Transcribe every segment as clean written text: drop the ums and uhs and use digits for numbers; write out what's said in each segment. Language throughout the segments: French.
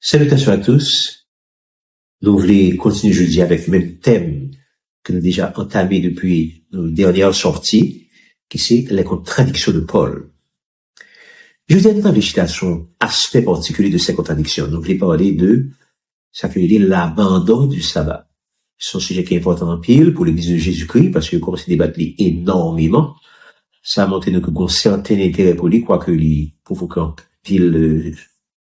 Salutations à tous. Nous voulons continuer jeudi avec le même thème que nous avons déjà entamé depuis nos dernières sorties, qui c'est les contradictions de Paul. Je vais dire dans les citations, aspect particulier de ces contradictions. Nous voulons parler de ça que dit l'abandon du sabbat. C'est un sujet qui est important en pile pour l'église de Jésus-Christ, parce que comme c'est débattu énormément, ça a montré que un certain intérêt pour lui, quoique lui provoquant pile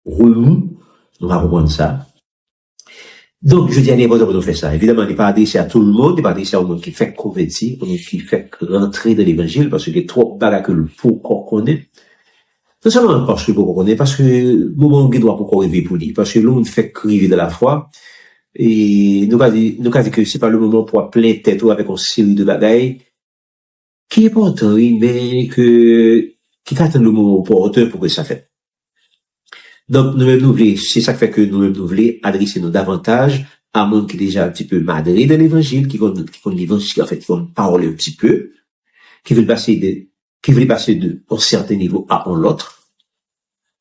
remous. On va reprendre ça. Donc, je dis à n'importe quoi nous faire ça. Évidemment, il n'est pas adressé à tout le monde, il n'est pas adressé au monde qui fait convertir, au monde qui fait rentrer dans l'évangile, parce qu'il y a trop de bagages que le pour qu'on connaît. Non seulement parce que pour qu'on connaît, parce que le moment où il doit pour qu'on rêve pour lui, parce que l'on fait crier de la foi, et nous va dire que c'est pas le moment pour appeler tête ou avec une série de bagages, qui est important, oui, mais qui attend le moment opportun pour que ça fait. Donc, nous-mêmes, c'est ça qui fait que nous-mêmes, nous voulons adresser nous davantage à un monde qui est déjà un petit peu madré de l'évangile, qui connaît l'évangile, en fait, qui connaît parler un petit peu, qui veut passer de un certain niveau à un autre.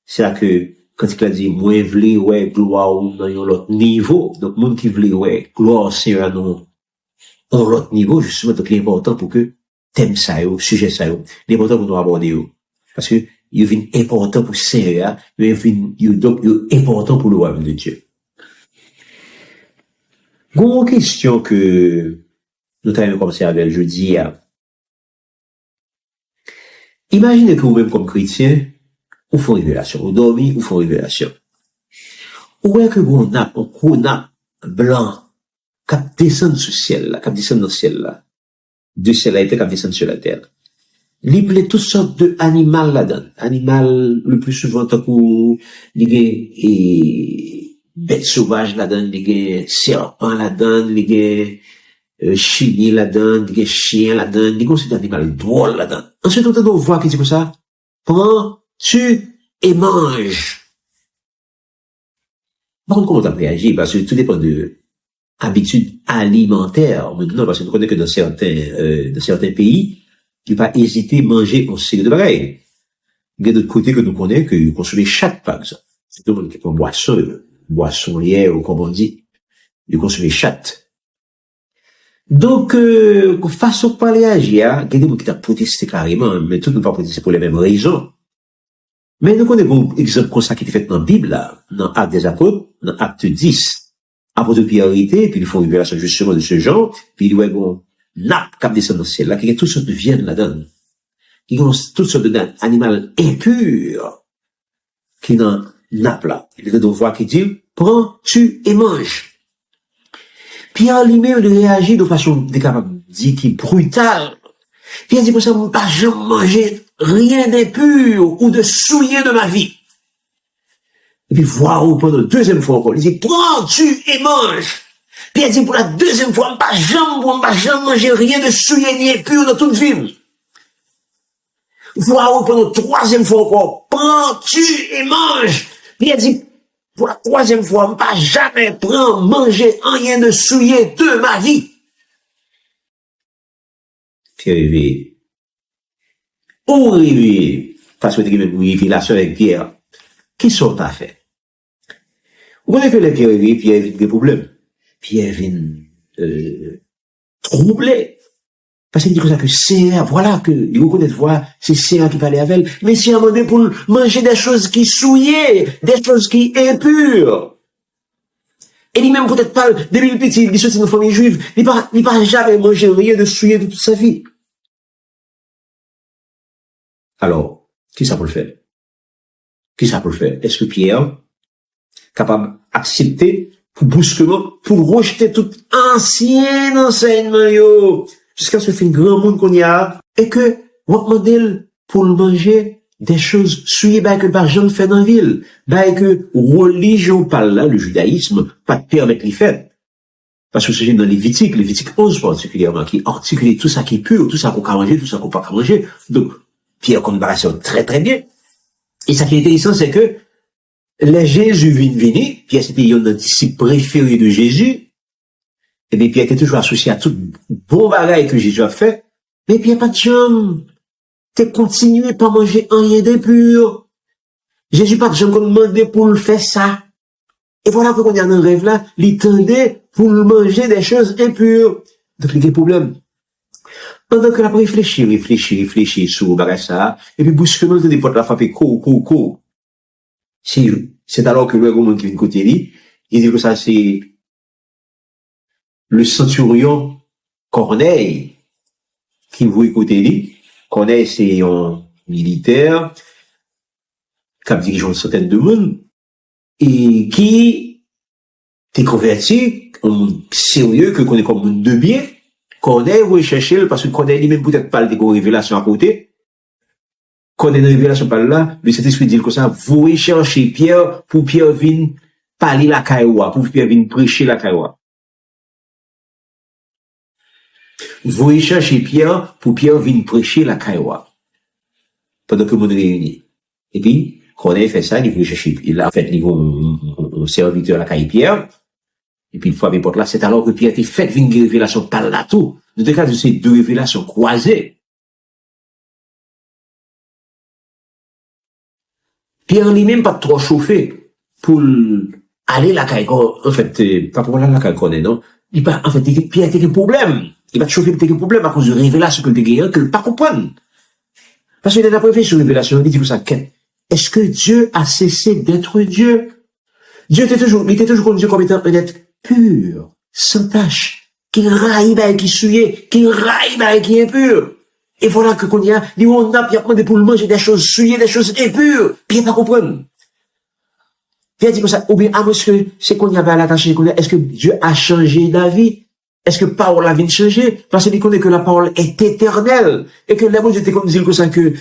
C'est là que, quand il a dit, moi, voulez, ouais, gloire ou dans un autre niveau, donc, monde qui voulait, ouais, gloire, c'est un autre niveau, justement, donc, l'important pour que thème ça, sujet ça, l'important pour nous aborder, parce que, il est important pour Seigneur, il est important pour le royaume de Dieu. Une question que nous avons commencé avec jeudi. Imaginez que vous-même comme chrétien, vous faites révélation, vous dormez, vous faites révélation. Ou est-ce que vous avez un corona blanc qui descend sous le ciel, là, qui descend dans le ciel, là, de ciel là, qui descend sur la terre. Il plaît toutes sortes d'animaux là-dedans. Animal, le plus souvent, tant que, les bêtes sauvages là-dedans, les serpents là-dedans, les chignes là-dedans, les chiens là-dedans, les gros animaux drôles là-dedans. Ensuite, on entend voir qui dit comme ça. Prends, tue et mange. Par contre, comment on réagit? Parce que tout dépend de habitudes alimentaires. Maintenant, parce que nous connaissons que dans certains pays, il ne pas hésiter à manger en série de bagailles. Il y a d'autres côtés que nous connaissons que consommer chatte, par exemple. C'est tout le monde qui prend boisson hier, ou comme on dit, de consommer chatte. Donc, façon de parler à agir, il y a des gens qui ont protesté carrément, mais tout ne pas protester pour les mêmes raisons. Mais nous connaissons un exemple comme ça qui est fait dans la Bible, là, dans Actes des Apôtres, dans Acte 10. Apôtre Pierre était, puis ils font une révélation justement de ce genre, puis ils voient bon, nappe cap descend dans le ciel, là, qui a toutes sortes de viandes là-dedans, qui ont toutes sortes d'animaux impurs, qui dans nappe là. Il y a des voix qui disent, prends, tue et mange. Pierre lui-même réagit de façon, capable de dire, qui est brutale. Pierre dit, pour ça, je ne pas jamais manger rien d'impur ou de souillé de ma vie. Et puis, voir pendant la deuxième fois encore, il dit, prends, tue et mange. Pierre dit pour la deuxième fois, pas jamais manger rien de souillé ni impur dans toute ville. Voilà, pour la troisième fois encore, prends, tue et mange. Pierre dit, pour la troisième fois, pas jamais prendre, manger rien de souillé de ma vie. Pierre réveillé. Où réveillé? Parce que tu as une révélation avec Pierre. Qui sont pas fait? Vous connaissez que les Pierre réveillé, Pierre évite des problèmes. Pierre vient troublé. Parce qu'il dit comme ça que c'est, voilà, que il reconnaît, voilà, c'est Seigneur qui parlait avec elle. Mais c'est un moment pour manger des choses qui souillées, des choses qui impures. Et lui-même peut-être pas, depuis le petit, il sortit de famille juive, il pas jamais mangé rien de souillé de toute sa vie. Alors, qui ça peut le faire? Qui ça peut le faire? Est-ce que Pierre, capable d'accepter, pour brusquement, pour rejeter tout ancien enseignement, jusqu'à ce qu'il y ait un grand monde qu'on y a, et que, on demande pour manger des choses souillées, que par gens fait dans la ville, que religion par là, le judaïsme, pas de permettre les fêtes. Parce que c'est dans Lévitique 11 particulièrement, qui articule tout ça qui est pur, tout ça qu'on peut manger, tout ça qu'on peut pas manger. Donc, Pierre combat ça très très bien. Et ça qui est intéressant, c'est que, les Jésus vini, Pierre c'était un des disciples préférés de Jésus, et bien Pierre était toujours associé à tout bon bagage que Jésus a fait, mais Pierre pas de chance, t'es continué pas manger rien d'impur. Jésus pas de chance qu'on demandait pour le faire ça. Et voilà qu'on y a un rêve là, il tendait pour manger des choses impures. Donc, il y a des problèmes. Pendant que la réfléchit sur ça, et puis brusquement, le des portes la frappe, co. C'est alors que le gars qui vient de côté lui, il dit que ça c'est le centurion Corneille qui vous écoutez lui. Corneille c'est un militaire qui a dirigé une centaine de monde et qui t'est converti en sérieux que connaît comme monde de bien. Corneille vous chercher parce que Corneille lui-même peut-être pas de révélation à côté. Quand on est dans la révélation par là, le Saint-Esprit dit comme ça, vous cherchez Pierre pour Pierre vienne parler la caïwa, pour Pierre vienne prêcher la caïwa. Vous cherchez Pierre pour Pierre vienne prêcher la caïwa. Pendant que vous réunis. Et puis, quand on a fait ça, il veut chercher, il a fait un serviteur à la caïwa Pierre. Et puis, une fois, là, c'est alors que Pierre était fait une révélation par là tout. Dans le cas de ces deux révélations croisées, Pierre lui-même pas trop chauffé pour aller la caille, en fait, pas pour aller la caille, non? Il pas, en fait, Pierre a un problème. Il va te chauffer, il a un problème à cause de révélation que il a que le pas comprendre. Parce qu'il a pas fait sur révélation, il dit comme ça, est-ce que Dieu a cessé d'être Dieu? Dieu était toujours comme Dieu comme étant un être pur, sans tache, qui raille, qui souillait, qui raille, qui est impur. Et voilà que qu'on y a, on a demandé pour le manger des choses souillées, des choses impures. Puis il pas comprendre. Puis il dit comme ça, ou bien, est-ce que c'est qu'on y a à l'attacher, est-ce que Dieu a changé d'avis? Est-ce que parole a vient changer? Parce qu'il connaît que la parole est éternelle. Et que les mots étaient comme dire comme ça que,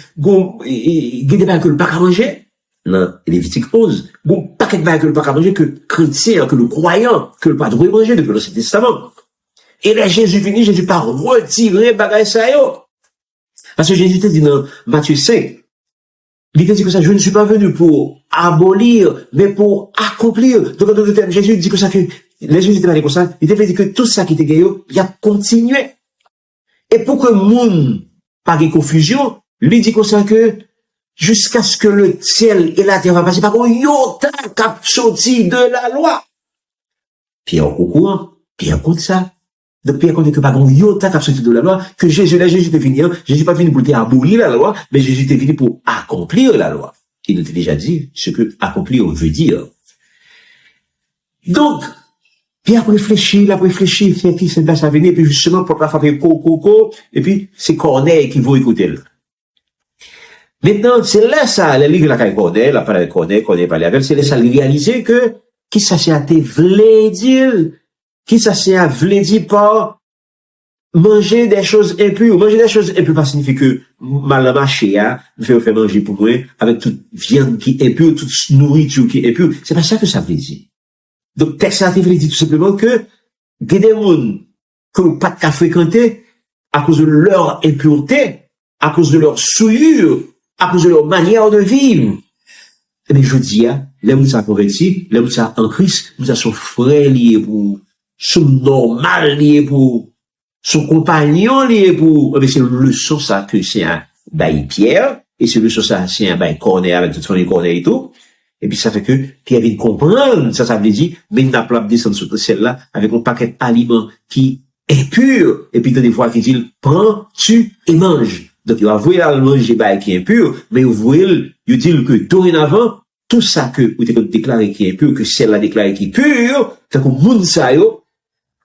il y a que le pas à manger. Non, et Lévitique pose. Bon, pas que le pas à manger que chrétien, que le croyant, que le pas doit manger depuis l'Ancien Testament. Et là, Jésus finit, Jésus pas retiré bagay ça yo. Parce que Jésus te dit dans Matthieu 5, il te dit que ça, je ne suis pas venu pour abolir, mais pour accomplir. Donc, en d'autres termes, Jésus dit que ça, que, les Jésus te dit comme ça, il te dit que tout ça qui te gagne, il a continué. Et pour que le monde, pas de confusion, lui dit comme ça que, jusqu'à ce que le ciel et la terre va passer par un yota cap sorti de la loi. Pierre au courant, Pierre compte ça. Donc, Pierre compte que par un yota cap sorti de la loi, que Jésus est venu, Jésus pas venu pour abolir la loi, mais Jésus est venu pour accomplir la loi. Il nous a déjà dit ce que accomplir veut dire. Donc, Pierre a réfléchi, c'est qui c'est ça venir, puis justement, pour pas faire coco, et puis, c'est Corneille qui va écouter. Maintenant, c'est là ça, le livre la Corneille, la parole de Corneille parle avec, c'est là ça, réaliser que, qui ça c'est à te vle dire, qui ça c'est à vle dire par manger des choses impures. Manger des choses impures, pas signifie que mal marché, me faire manger pour moi, avec toute viande qui est impure, toute nourriture qui est impure. C'est pas ça que ça veut dire. Donc, texte ça veut dire tout simplement que, des gens que vous pas qu'à fréquenter, à cause de leur impureté, à cause de leur souillure, à cause de leur manière de vivre. Mais je dis, les gens ça converti, les gens ça en Christ, nous sont frères liés pour, sont normal liés pour, son compagnon lié pour, mais c'est le leçon ça que c'est un bail Pierre, et c'est le leçon ça, c'est un bail Corneille avec toute famille Corneille et tout. Et puis ça fait que Pierre vient comprendre, ça veut dire, mais il n'a pas descendre sur celle-là avec un paquet d'aliments qui est pur, et puis des fois qui dit, prends, tue et mange. Donc, il va vouer à manger bail qui est impur, mais il dit que dorénavant, tout ça que vous avez déclaré qui est impur, que celle-là déclaré qui est pur, c'est que moun sa yo,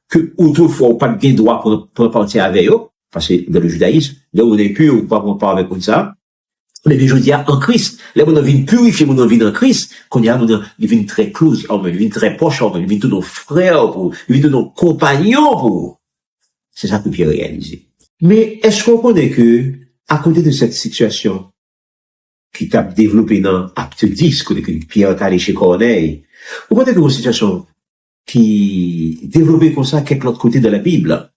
que autrefois, ou pas de droit pour partir avec eux, parce que dans le judaïsme, là où on est pur, ou pas pour parler avec comme ça, mais je dis en Christ, là où on a envie de purifier, on a envie dans Christ, qu'on y a, on a une vie très close, on a une vie très proche, on a une vie de nos frères, une vie de nos compagnons, c'est ça que Pierre réalisé. Mais est-ce qu'on connaît que, à côté de cette situation, qui t'a développé dans Acte 10, que Pierre est allé chez Corneille, vous connaissez que une situation qui développée comme ça quelque l'autre côté de la Bible.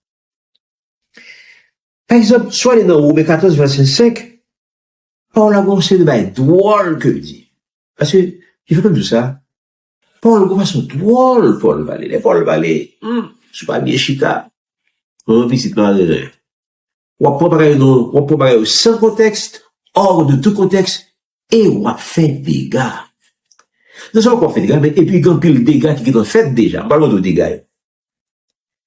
Par exemple, soit dans Romains 14, verset 5, Paul a commencé de bail drôle que dit. Parce que, il faut comme ça. Paul a commencé drôle, Paul va aller, je suis pas bien chita. Visite dans le ou à préparer sans contexte, hors de tout contexte, et on a fait des gars. Nous sommes encore fait des dégâts, mais, et puis, quand pile dégâts qui sont faits déjà, parlons de dégâts.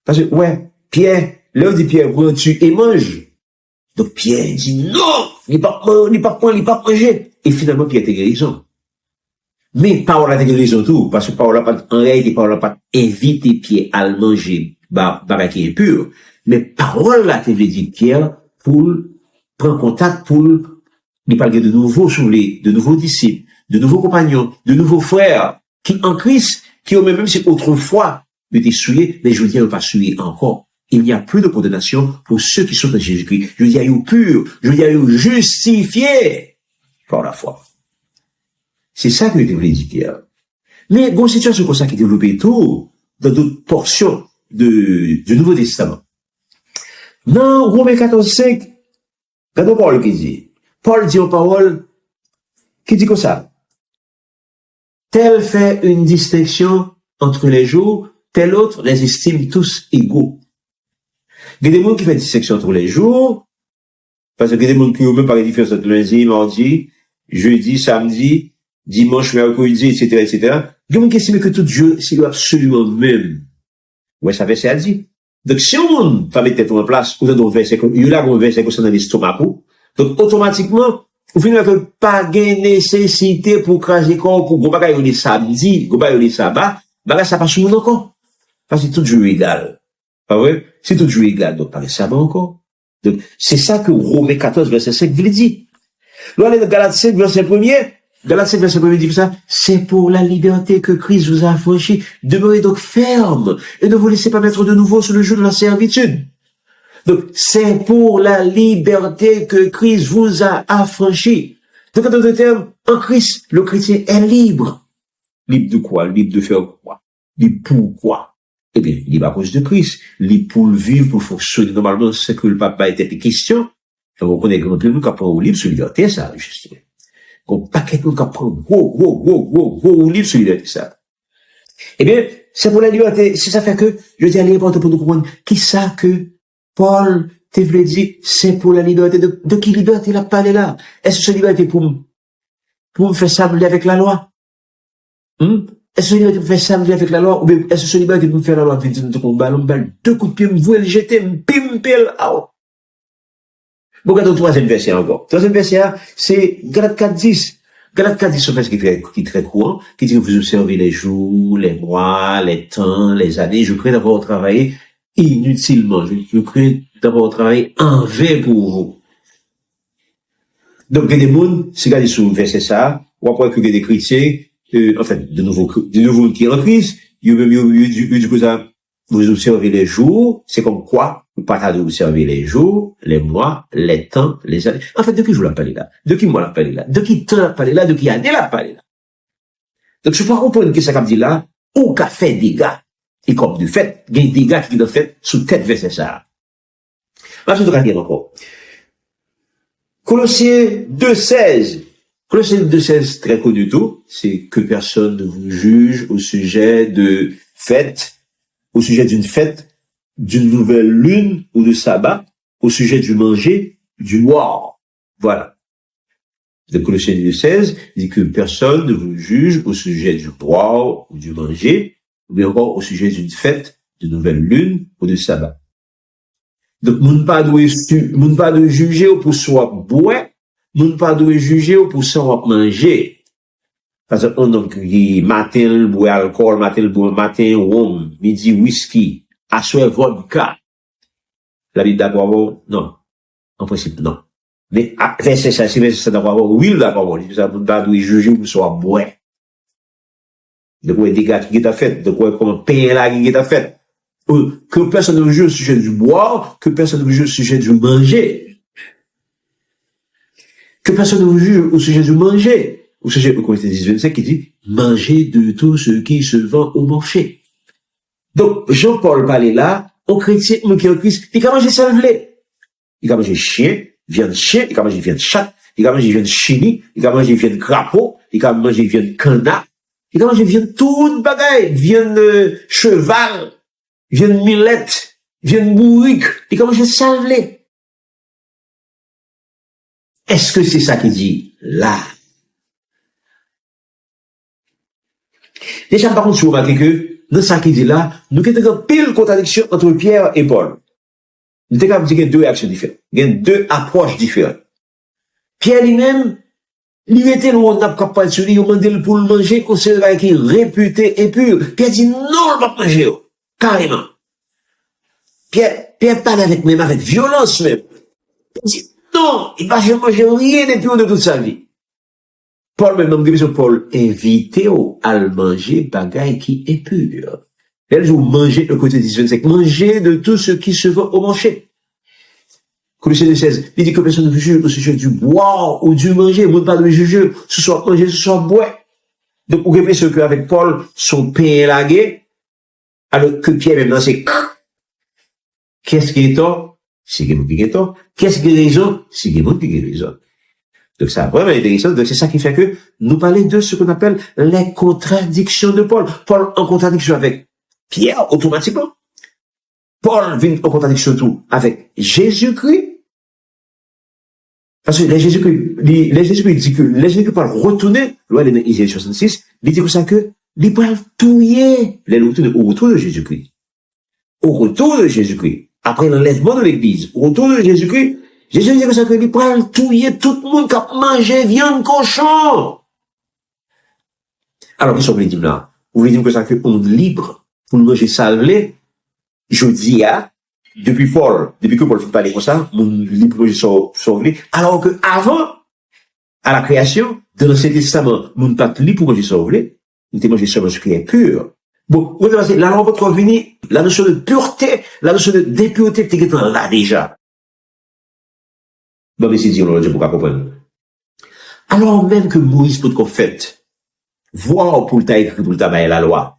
Parce que, ouais, Pierre, là, on dit Pierre, prends-tu et mange. Donc, Pierre dit non, il pas manger. Et finalement, Pierre a guérison. Mais, Paul a guérison tout, parce que Paul a pas, en réalité, Paul a pas invité Pierre à le manger, qui est pur. Mais, Paul a dit Pierre pour prendre contact pour lui parler de nouveau de nouveaux disciples, de nouveaux compagnons, de nouveaux frères, qui en Christ, qui ont même si autrefois étaient souillés, mais je veux dire, ne pas souillés encore. Il n'y a plus de condamnation pour ceux qui sont en Jésus-Christ. Je veux dire, ils purs, je veux dire, ils justifiés par la foi. C'est ça que je voulais dire, Pierre. Mais, bon, situation comme ça qui est développée tout, dans d'autres portions du Nouveau Testament. Dans Romains 14:5, regardons Paul qui dit. Paul dit en parole, qui dit comme ça. Tel fait une distinction entre les jours, tel autre les estime tous égaux. Il y a des gens qui font une distinction entre les jours, parce qu'il y a des gens qui ont même pas de différence entre lundi, mardi, jeudi, samedi, dimanche, mercredi, etc., etc. Il y a des gens qui estiment que tout Dieu, c'est absolument même. Ouais, ça verset a dit. Donc, si on ne met tête en place, ou dans un verset, il y a un verset concernant l'estomac, donc, automatiquement, vous finissez que pas de nécessité pour craser corps, pour gros bagaille les samedi, gros bagaille les sabbat, bagaille ça passe sur encore. Parce que tout Dieu est égal. Pas vrai? Si tout Dieu est égal, donc pas le sabbat encore. Donc, c'est ça que Romains 14, verset 5, vous le dit. Là, on est dans Galates 5, verset 1er. Galates 5, verset 1er dit ça. C'est pour la liberté que Christ vous a affranchi. Demeurez donc ferme et ne vous laissez pas mettre de nouveau sous le joug de la servitude. Donc, c'est pour la liberté que Christ vous a affranchi. Donc, en d'autres termes, en Christ, le chrétien est libre. Libre de quoi? Libre de faire quoi? Libre pour quoi? Eh bien, libre à cause de Christ. Libre pour le vivre, pour fonctionner normalement, c'est que le papa était question. Et vous connaissez grand peu, nous, qui apprend au libre sur liberté, ça, justement. Un paquet de nous qui apprend gros libre sur liberté, ça. Eh bien, c'est pour la liberté. C'est ça fait que, je dis à l'important pour nous comprendre, qui ça que Paul te voulait dire, c'est pour la liberté. De qui liberté la parlé là? Est-ce que c'est liberté pour me faire sabler avec la loi? Est-ce que c'est liberté pour me faire sabler avec la loi? Ou bien, est-ce que c'est liberté pour me faire la loi? Deux coups de pied, me vouer, le jeter, me pile, out. Bon, regardons le troisième verset encore. Troisième verset, c'est Galates 4:10. Galates 4:10, c'est un verset qui est très courant, qui dit que vous observez les jours, les mois, les temps, les années. Je crains d'avoir travaillé inutilement. Je crains d'avoir travaillé en vain pour vous. Donc, il y a des gens, c'est regardez sur le verset ça, ou après que des chrétiens, en fait, de nouveau qui est en Christ, il y a du ça, vous observez les jours, c'est comme quoi, vous partagez d'observer les jours, les mois, les temps, les années. En fait, de qui je vous l'appelle là? De qui moi l'appelle là? De qui temps l'appelle là? De qui année l'appelle là? Donc, je peux pas comprendre que ça comme dit là, ou qu'a fait des gars. Et comme de fait, il y a des gars qui ont fait sous tête verset ça. Là, je te dire encore. Colossiens 2:16. Colossiens 2:16, très connu tout, c'est que personne ne vous juge au sujet de fête, au sujet d'une fête, d'une nouvelle lune ou de sabbat, au sujet du manger, du boire. Voilà. De Colossiens 2:16, il dit que personne ne vous juge au sujet du boire ou du manger, ou bien encore au sujet d'une fête, de nouvelle lune ou de sabbat. Donc, moun pas de juger pour soit boire, moun pas de juger pour soit manger. Parce que on donc matin boit alcool, matin rhum, midi whisky, à soir vodka. La Bible d'accord, non. En principe, non. Mais après c'est ça, c'est ça d'accord, oui d'accord, ça moun pas de juger pour soit boire. De quoi des gars qui t'a fait, de quoi comment payer la qui t'a fait. Que personne ne vous juge au sujet du boire, que personne ne vous juge au sujet du manger. Que personne ne vous juge au sujet du manger. Au sujet de Corinthiens 10:25 qui dit, mangez de tout ce qui se vend au marché. Donc, Jean-Paul parlait là, au chrétien, qui est au Christ, il a mangé ça le blé. Il a mangé viande chien, il a mangé viande chat, il a mangé viande chini, il a mangé viande crapaud, il a mangé viande canard, il a mangé viande toute bagaille, viande cheval, viande millette, viande bourrique, il a mangé ça le blé. Est-ce que c'est ça qu'il dit là? Déjà, par contre, si vous remarquez que, dans ça qui dit là, nous avons une pile contradiction entre Pierre et Paul. Nous avons dit qu'il y a deux actions différentes. Il y a deux approches différentes. Pierre lui-même, il était loin, on n'a pas parlé sur lui, il a demandé pour le manger, on sait qu'il est réputé et pur. Pierre dit non, on va pas manger, carrément. Pierre parle même avec violence même. Il dit non, il va jamais manger rien de pur de toute sa vie. Paul, même dans le Paul, invité à manger bagaille qui est pur. Elle joue manger, le côté 10-25, manger de tout ce qui se vend au marché. Colossiens 16, il dit que personne ne peut juger au sujet du boire ou du manger, vous ne pas de juger, ce soit manger, ce soit boire. Donc, vous répétez ce qu'avec Paul, son pain est lagué, alors que Pierre, même dans ses qu'est-ce qui est tort? C'est qui est tort. Qu'est-ce qui est raison? C'est qui est raison. Donc, c'est vraiment intéressant. Donc, c'est ça qui fait que nous parlons de ce qu'on appelle les contradictions de Paul. Paul en contradiction avec Pierre, automatiquement. Paul vient en contradiction tout avec Jésus-Christ. Parce que les Jésus-Christ dit que les Jésus-Christ parlent retourner, là, dans Isaïe 66, il dit comme ça que, il parle touiller, les retourner au retour de Jésus-Christ. Au retour de Jésus-Christ. Après l'enlèvement de l'église, au retour de Jésus-Christ, Jésus dit que ça que il parle touiller tout le monde qui a mangé viande cochon. Alors, qu'est-ce qu'on veut dire là? Vous voulez dire que ça que on est libre pour manger salé? Je dis, depuis que Paul fait parler comme ça, mon libre pour manger sauvé. Alors que avant, à la création, dans l'Ancien Testament, mon pas libre pour manger sauvé. Nous te manger seulement ce qui est pur. Bon, vous savez, là, on va revenir, la notion de pureté, la notion de dépureté, t'es là déjà. Bon, mais c'est dit, on l'a dit pour comprendre. Alors même que Moïse peut qu'on fait, voir pour le écrit pour le tabac la loi.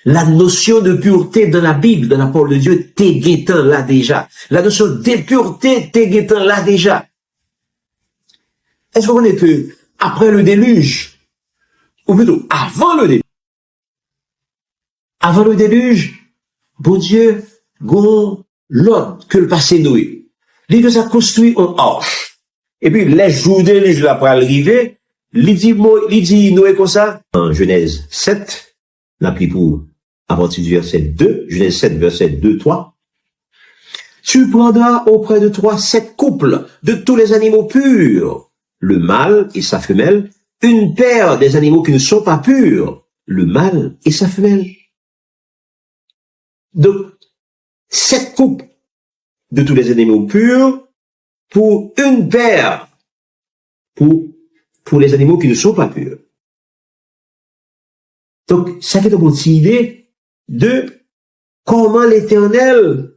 La notion de pureté dans la Bible, dans la parole de Dieu, t'es guettant là déjà. La notion d'impureté, t'es guettant là déjà. Est-ce qu'on connaît que, après le déluge, ou plutôt, avant le déluge, bon Dieu, gon, l'autre, que le passé Noé. L'idée, ça construit une arche. Et puis, les jours de déluge, là, pour arriver, il dit Noé comme ça, en Genèse 7, la pris pour, à partir du verset 2, Genèse 7, verset 2, 3. Tu prendras auprès de toi 7 couples de tous les animaux purs, le mâle et sa femelle, une paire des animaux qui ne sont pas purs, le mâle et sa femelle. Donc, 7 couples de tous les animaux purs pour une paire pour les animaux qui ne sont pas purs. Donc, ça fait une bonne idée de comment l'Éternel,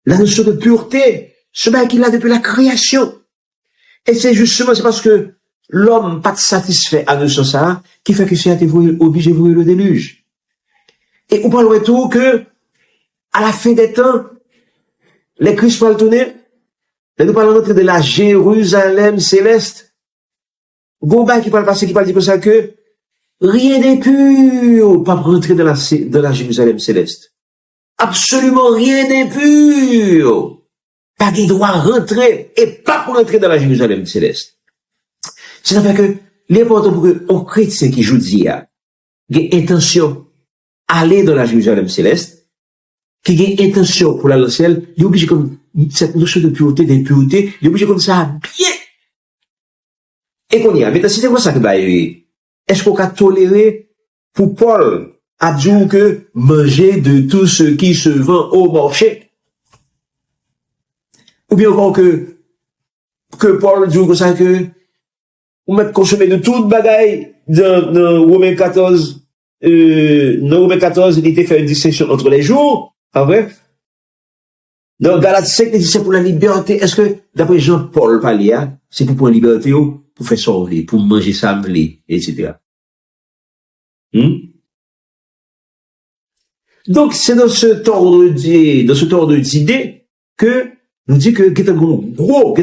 la notion de pureté, ce bail qu'il a depuis la création. Et c'est justement, c'est parce que l'homme pas satisfait à notion ça, qui fait que c'est obligé de vouer le déluge. Et on parle tout que, à la fin des temps, les Christ parlent tourner, et nous parlons de la Jérusalem céleste. Gomba qui parle passer, qui parle dire comme ça que, rien n'est pur, pas pour rentrer dans la Jérusalem céleste. Absolument rien n'est pur. Pas qui doit rentrer, et pas pour rentrer dans la Jérusalem céleste. C'est-à-dire que, l'important pour un chrétien qui joue d'hier, qui a intention aller dans la Jérusalem céleste, qui a intention pour aller dans le ciel, il est obligé comme cette notion de pureté, d'impureté, il est obligé comme ça bien. Et qu'on y a. Maintenant, c'était quoi ça que est-ce qu'on a toléré pour Paul à dire que manger de tout ce qui se vend au marché? Ou bien encore que Paul dit comme ça que on met consommer de toute bagaille dans Romains 14, dans Romains 14, il était fait une distinction entre les jours, pas vrai? Dans Galates 5, il dit c'est pour la liberté. Est-ce que, d'après Jean-Paul Palia, c'est pour la liberté ou pour faire sauver, pour manger ça, etc. Donc, c'est dans ce ordre d'idée que nous dit que il y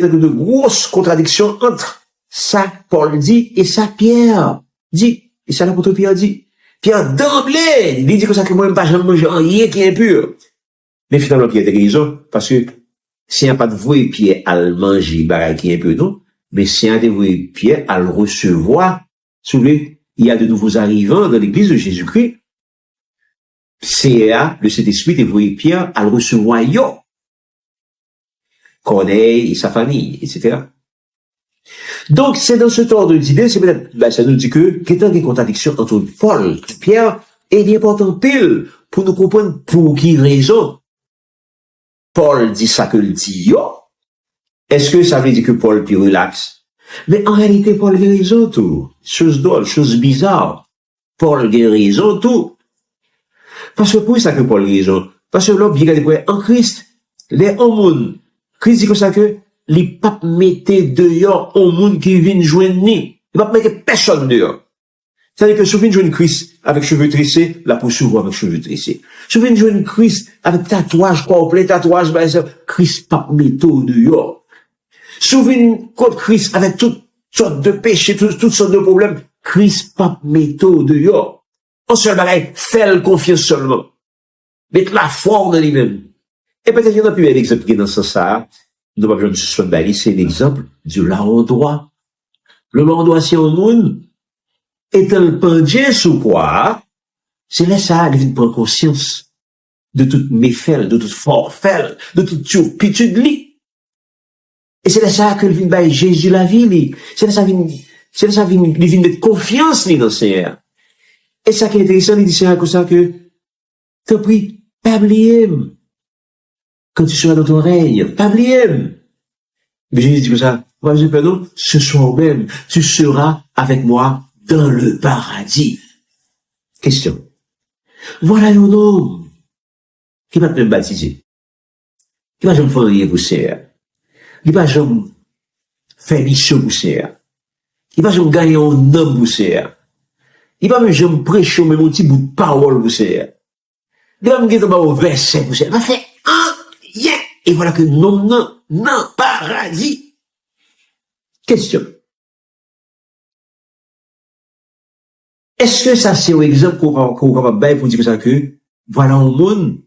a de grosses contradictions entre ça, Paul dit, et ça, Pierre dit. Et ça, l'apôtre Pierre dit. Pierre, d'emblée, il dit que ça, que moi, pas jamais manger rien qui est impur. Mais finalement, Pierre était raison, parce que, s'il n'y a pas de vrai Pierre à le manger, qui est impur, non, mais s'il y a de vrai Pierre à le recevoir, si vous voulez, il y a de nouveaux arrivants dans l'église de Jésus-Christ, c'est là, le Saint-Esprit est voué Pierre à le recevoir, yo. Corneille et sa famille, etc. Donc, c'est dans ce ordre d'idée, c'est peut-être, ça nous dit qu'il y a une contradiction entre Paul et Pierre, et il est important pile pour nous comprendre pour qui raison Paul dit ça que le dit, yo. Est-ce que ça veut dire que Paul puis relaxe? Mais en réalité, Paul a raison tout. Chose drôle, chose bizarre. Paul a raison tout. Parce que pour ça que Paul a raison. Parce que l'homme, il dit en Christ, les hommes, Christ dit comme ça que les papes mettaient dehors au monde qui vient joindre ni. Il va pas mettre personne dehors. C'est-à-dire que si vous venez joindre Christ avec cheveux tressés, la peau s'ouvre avec cheveux tressés. Si vous venez joindre Christ avec tatouage complet, tatouage, Christ pas mettre dehors. Si vous venez contre Christ avec toutes sortes de péchés, toutes sortes de problèmes, Christ pas mettre dehors. En seul bagage, fais confiance seulement. Mettre la foi en lui-même. Et peut-être qu'il y en a plus un exemple qui est dans ce sens. Nous pas besoin de se souvenir, c'est l'exemple du landroit. Le landroit, c'est un monde, étant le pendier sous quoi, c'est là ça, il vient prendre conscience de toutes méfaits, de toutes forfaits, de toute turpitude, li. Et c'est là ça que vient bailler Jésus la vie, li. C'est là ça vient mettre confiance, li, dans le Seigneur. Et ça qui est intéressant, il dit Seigneur comme ça que, t'as pris, pas oublier, quand tu seras dans ton règne, pas oublier. Mais Jésus dit comme ça, moi, je dis, pardon, ce soir même, tu seras avec moi dans le paradis. Question. Voilà un homme qui va me baptiser. Qui va jamais faire rien pour Seigneur. Qui va jamais faire mission pour Seigneur. Qui va jamais gagner un homme pour Seigneur. Il va même jamais prêcher même un petit bout de parole pour Seigneur. Il va me dire un verset pour Seigneur. Il va faire rien. Et voilà que non, paradis. Question. Est-ce que ça, c'est un exemple qu'on va bailler pour dire ça que, voilà un monde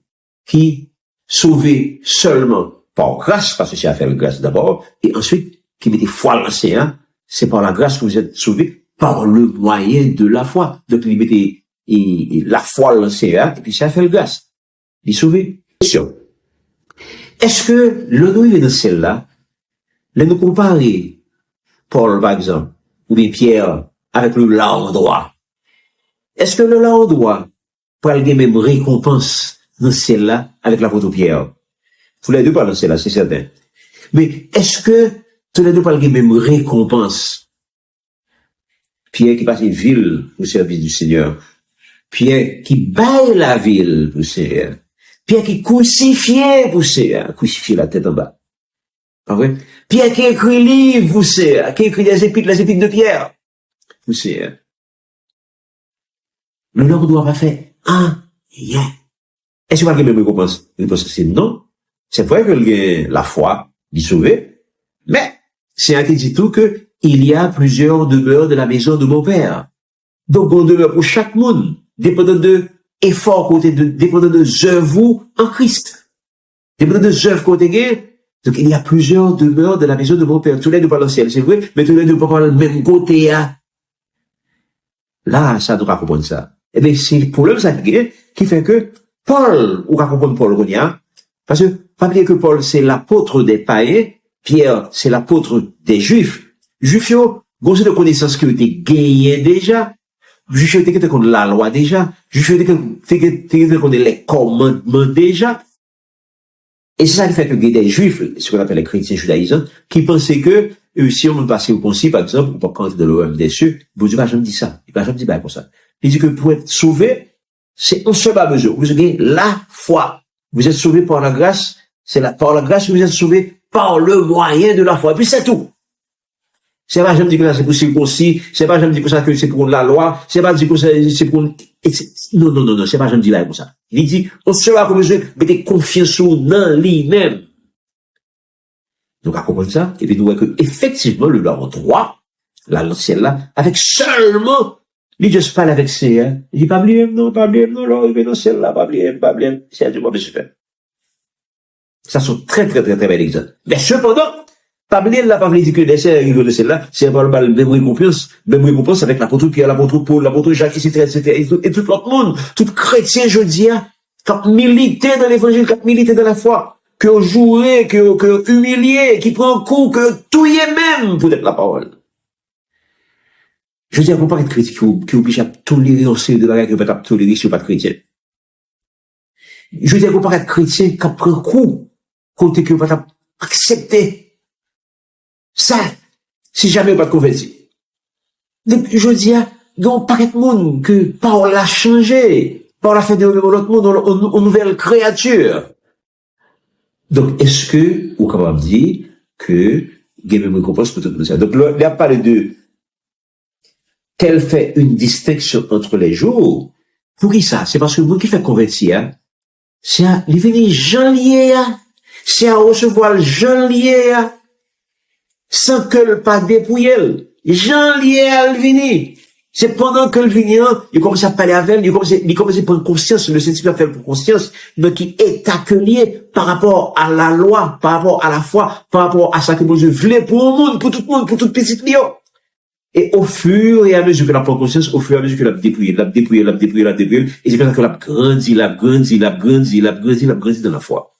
qui sauvé seulement par grâce, parce que c'est à faire grâce d'abord, et ensuite, qui mettait foi dans le Seigneur, c'est par la grâce que vous êtes sauvés, par le moyen de la foi. Donc, il mettait la foi dans le Seigneur, et puis c'est à faire grâce. Il est sauvé. Question. Est-ce que le nom est dans celle-là, nous comparer Paul, par exemple, ou bien Pierre, avec le landroit? Est-ce que le landroit peut avoir les mêmes récompenses dans celle-là avec l'apôtre Pierre? Tous les deux parlent de celle-là, c'est certain. Mais est-ce que tous les deux parlent les mêmes récompenses? Pierre qui passe une ville au service du Seigneur. Pierre qui baille la ville pour le Seigneur. Pierre qui crucifié pour le Seigneur. Crucifié la tête en bas. Pas vrai? Pierre qui écrit livre pour le Seigneur. Qui écrit les épîtres de Pierre pour le Seigneur. Le Lord doit pas faire rien. Est-ce qu'il va y avoir même récompense? Je pense que c'est non. C'est vrai que la foi dit sauver, mais c'est un qui dit tout que il y a plusieurs demeures de la maison de mon père. Donc, on demeure pour chaque monde, dépendant de efforts côté dépendant de œuvres en Christ. Dépendant de œuvres côté gué. Donc, il y a plusieurs demeures de la maison de mon père. Tous les deux parlent au ciel, c'est vrai, mais tous les deux parlent le même côté, hein. Là, ça doit comprendre ça. Eh bien, c'est le problème, ça, qui fait que Paul, ou va comprendre Paul Ronia, parce que, pas oublier que Paul, c'est l'apôtre des païens, Pierre, c'est l'apôtre des juifs. Juifs, gros, de connaissances qui ont été gagnées déjà. Juifs, qui ont été contre la loi déjà. Juifs, qui ont été contre les commandements déjà. Et c'est ça qui fait que des juifs, ce qu'on appelle les chrétiens judaïsants, qui pensaient que, si on veut passer au concile, par exemple, ou pas rentrer dans l'OM des cieux, vous dites, jamais dit ça. Il va jamais dire, pour ça. Il dit que pour être sauvé, c'est un seul besoin. Vous avez la foi. Vous êtes sauvé par la grâce. C'est par la grâce que vous êtes sauvé par le moyen de la foi. Et puis c'est tout. C'est pas jamais dit que c'est pour circoncis. C'est pas jamais dit que c'est pour la loi. C'est pas dit que c'est pour, non, c'est pas jamais dit là pour ça. Il dit, on sera comme besoin, mettez confiance dans lui-même. Donc, à comprendre ça, et puis nous voyons que, effectivement, le droit, là, l'ancien là, avec seulement, il juste parle avec ses, hein. Il dit, pas oublier, non, non, celle-là, pas oublier, c'est du mauvais super. Ça sont très bel exemple. Mais cependant, Pas oublier là, pas dire que c'est là, c'est avoir le même récompense avec l'apôtre Pierre, l'apôtre Paul, l'apôtre Jacques, etc., et tout l'autre monde, tout chrétien, je dis, qui milité dans l'évangile, qui milité dans la foi, que joué, que humilié, qui prend un coup, que touillé même pour être la parole. Je veux dire, on peut pas être chrétien qui oblige à tolérer un série de bagages que vous pas tolérer si vous pas chrétien. Je veux dire, on peut pas être chrétien qui prend un coup, côté que vous pas accepter. Ça, si jamais vous pas converti. Donc, je veux dire, donc, pas de monde que Paul a changé, Paul a fait de l'autre monde en nouvelle créature. Donc, est-ce que, ou comment on dit, que, Game récompense pour tout ça. Donc, là, il a parlé de, qu'elle fait une distinction entre les jours. Pour qui ça? C'est parce que vous qui fait convertir, c'est à, il vient janvier, c'est à recevoir le janvier, sans que le pas dépouille. Janvier, elle vient. C'est pendant que le vient, il commence à parler avec elle, il commence à prendre conscience, le Saint-Esprit a fait pour conscience, mais qui est accueilli par rapport à la loi, par rapport à la foi, par rapport à ça que Dieu voulait pour le monde, pour tout le monde, pour toute petite lion. Et au fur et à mesure que la prend conscience, au fur et à mesure que la dépouille, et c'est comme ça que la grandit dans la foi.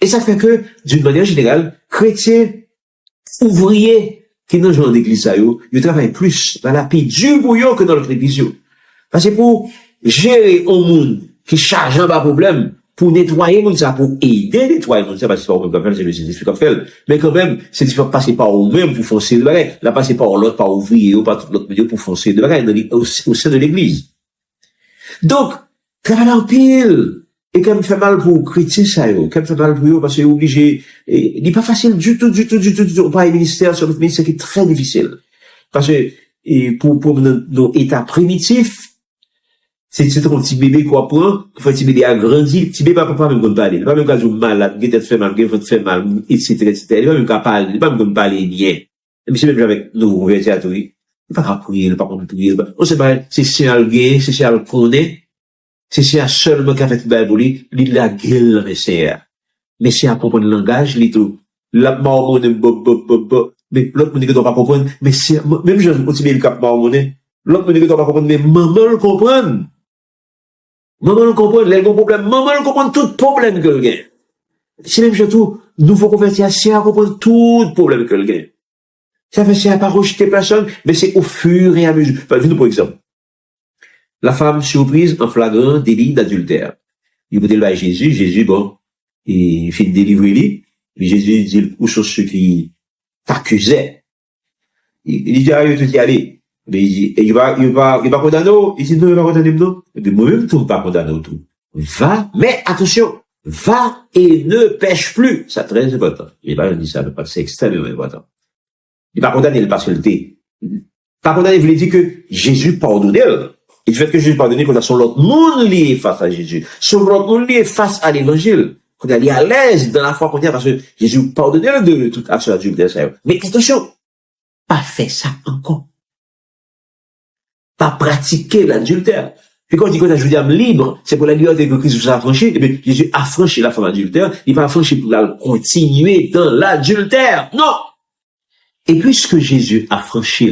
Et ça fait que, d'une manière générale, chrétiens, ouvriers, qui dans genre d'église, ils travaillent plus dans la paix du bouillon que dans l'autre église. Parce que pour gérer un monde qui charge un bas problème, pour nettoyer monde ça, pour aider nettoyer monde ça, parce que c'est pas comme faire, c'est le Saint-Esprit comme fait. Mais quand même, c'est différent passer par eux-mêmes pour foncer le bagage. Là, passer par l'autre, par ouvrier, ou par tout l'autre milieu pour foncer le bagage au sein de l'église. Donc, travailler en pile. Et quand même fait mal pour critiquer ça, quand même fait mal pour eux, parce que c'est obligé, il n'est pas facile du tout, pas un ministère, sur notre ministère qui est très difficile. Parce que, pour nos états primitifs, c'est un petit bébé qu'on prend, un petit bébé a grandi, petit bébé pas même qu'on parler, il pas même quand il malade, il fait mal, il fait mal, etc., il pas même quand parler, il pas même qu'on parler, rien. Mais c'est même avec nos convertis à tout, il pas qu'à prier, il pas qu'on prier, on sait pas, c'est si elle gagne, c'est si elle connaît, c'est si elle seulement qui a fait tout belle pour lui, il la gueule, mais c'est à comprendre le langage, il tout, la mort, mais l'autre monde ne doit pas comprendre, mais c'est, même je continue le cap mort, l'autre monde ne doit pas comprendre, mais maman le comprend. Maman le comprend, les gros problèmes, maman le comprend tout problème que le gagne. Si même surtout, nouveau converti à c'est à comprendre tout problème que le gagne. Ça fait, c'est à pas rejeter personne, mais c'est au fur et à mesure. Enfin, venez pour exemple. La femme surprise en flagrant délit d'adultère. Il peut dire à Jésus, bon, il fait délivrer lui, mais Jésus dit, où sont ceux qui t'accusaient? Il dit, ah, il te dit, allez. Mais il va condamner, il dit, non, il va condamner, non. Et puis, moi-même, tout, pas condamner tout. Va, mais attention, va et ne pêche plus. Ça, très important. Il va dire ça, parce que c'est extrêmement important. Il va condamner le parce que pas condamner, il voulait dire que Jésus pardonnait. Et du fait que Jésus pardonnait, qu'on a son l'autre monde lié face à Jésus. Son l'autre monde lié face à l'évangile. Qu'on a lié à l'aise dans la foi qu'on a, parce que Jésus pardonnait de toute action adultère. Mais attention, pas fait ça encore. Pas pratiquer l'adultère. Puis quand on dit qu'on a joué d'âme libre, c'est pour la liberté que Christ vous a affranchi, et bien, Jésus a franchi la femme adultère, il n'a pas affranchi pour la continuer dans l'adultère. Non! Et puisque Jésus a franchi,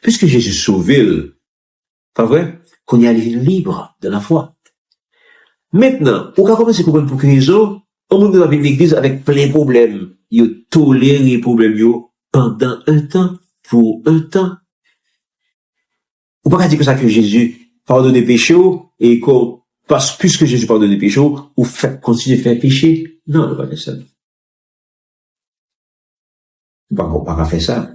puisque Jésus sauvé, pas vrai? Qu'on y a libre de la foi. Maintenant, on va commencer à comprendre pour quelle raison, on va dans l'église avec plein de problèmes. Il tolère les problèmes, pendant un temps, pour un temps. On peut pas dire que ça que Jésus pardonne les péchés et puisque Jésus pardonne les péchés, ou continue de faire péché. Non, on ne peut pas faire ça. On ne peut pas faire ça.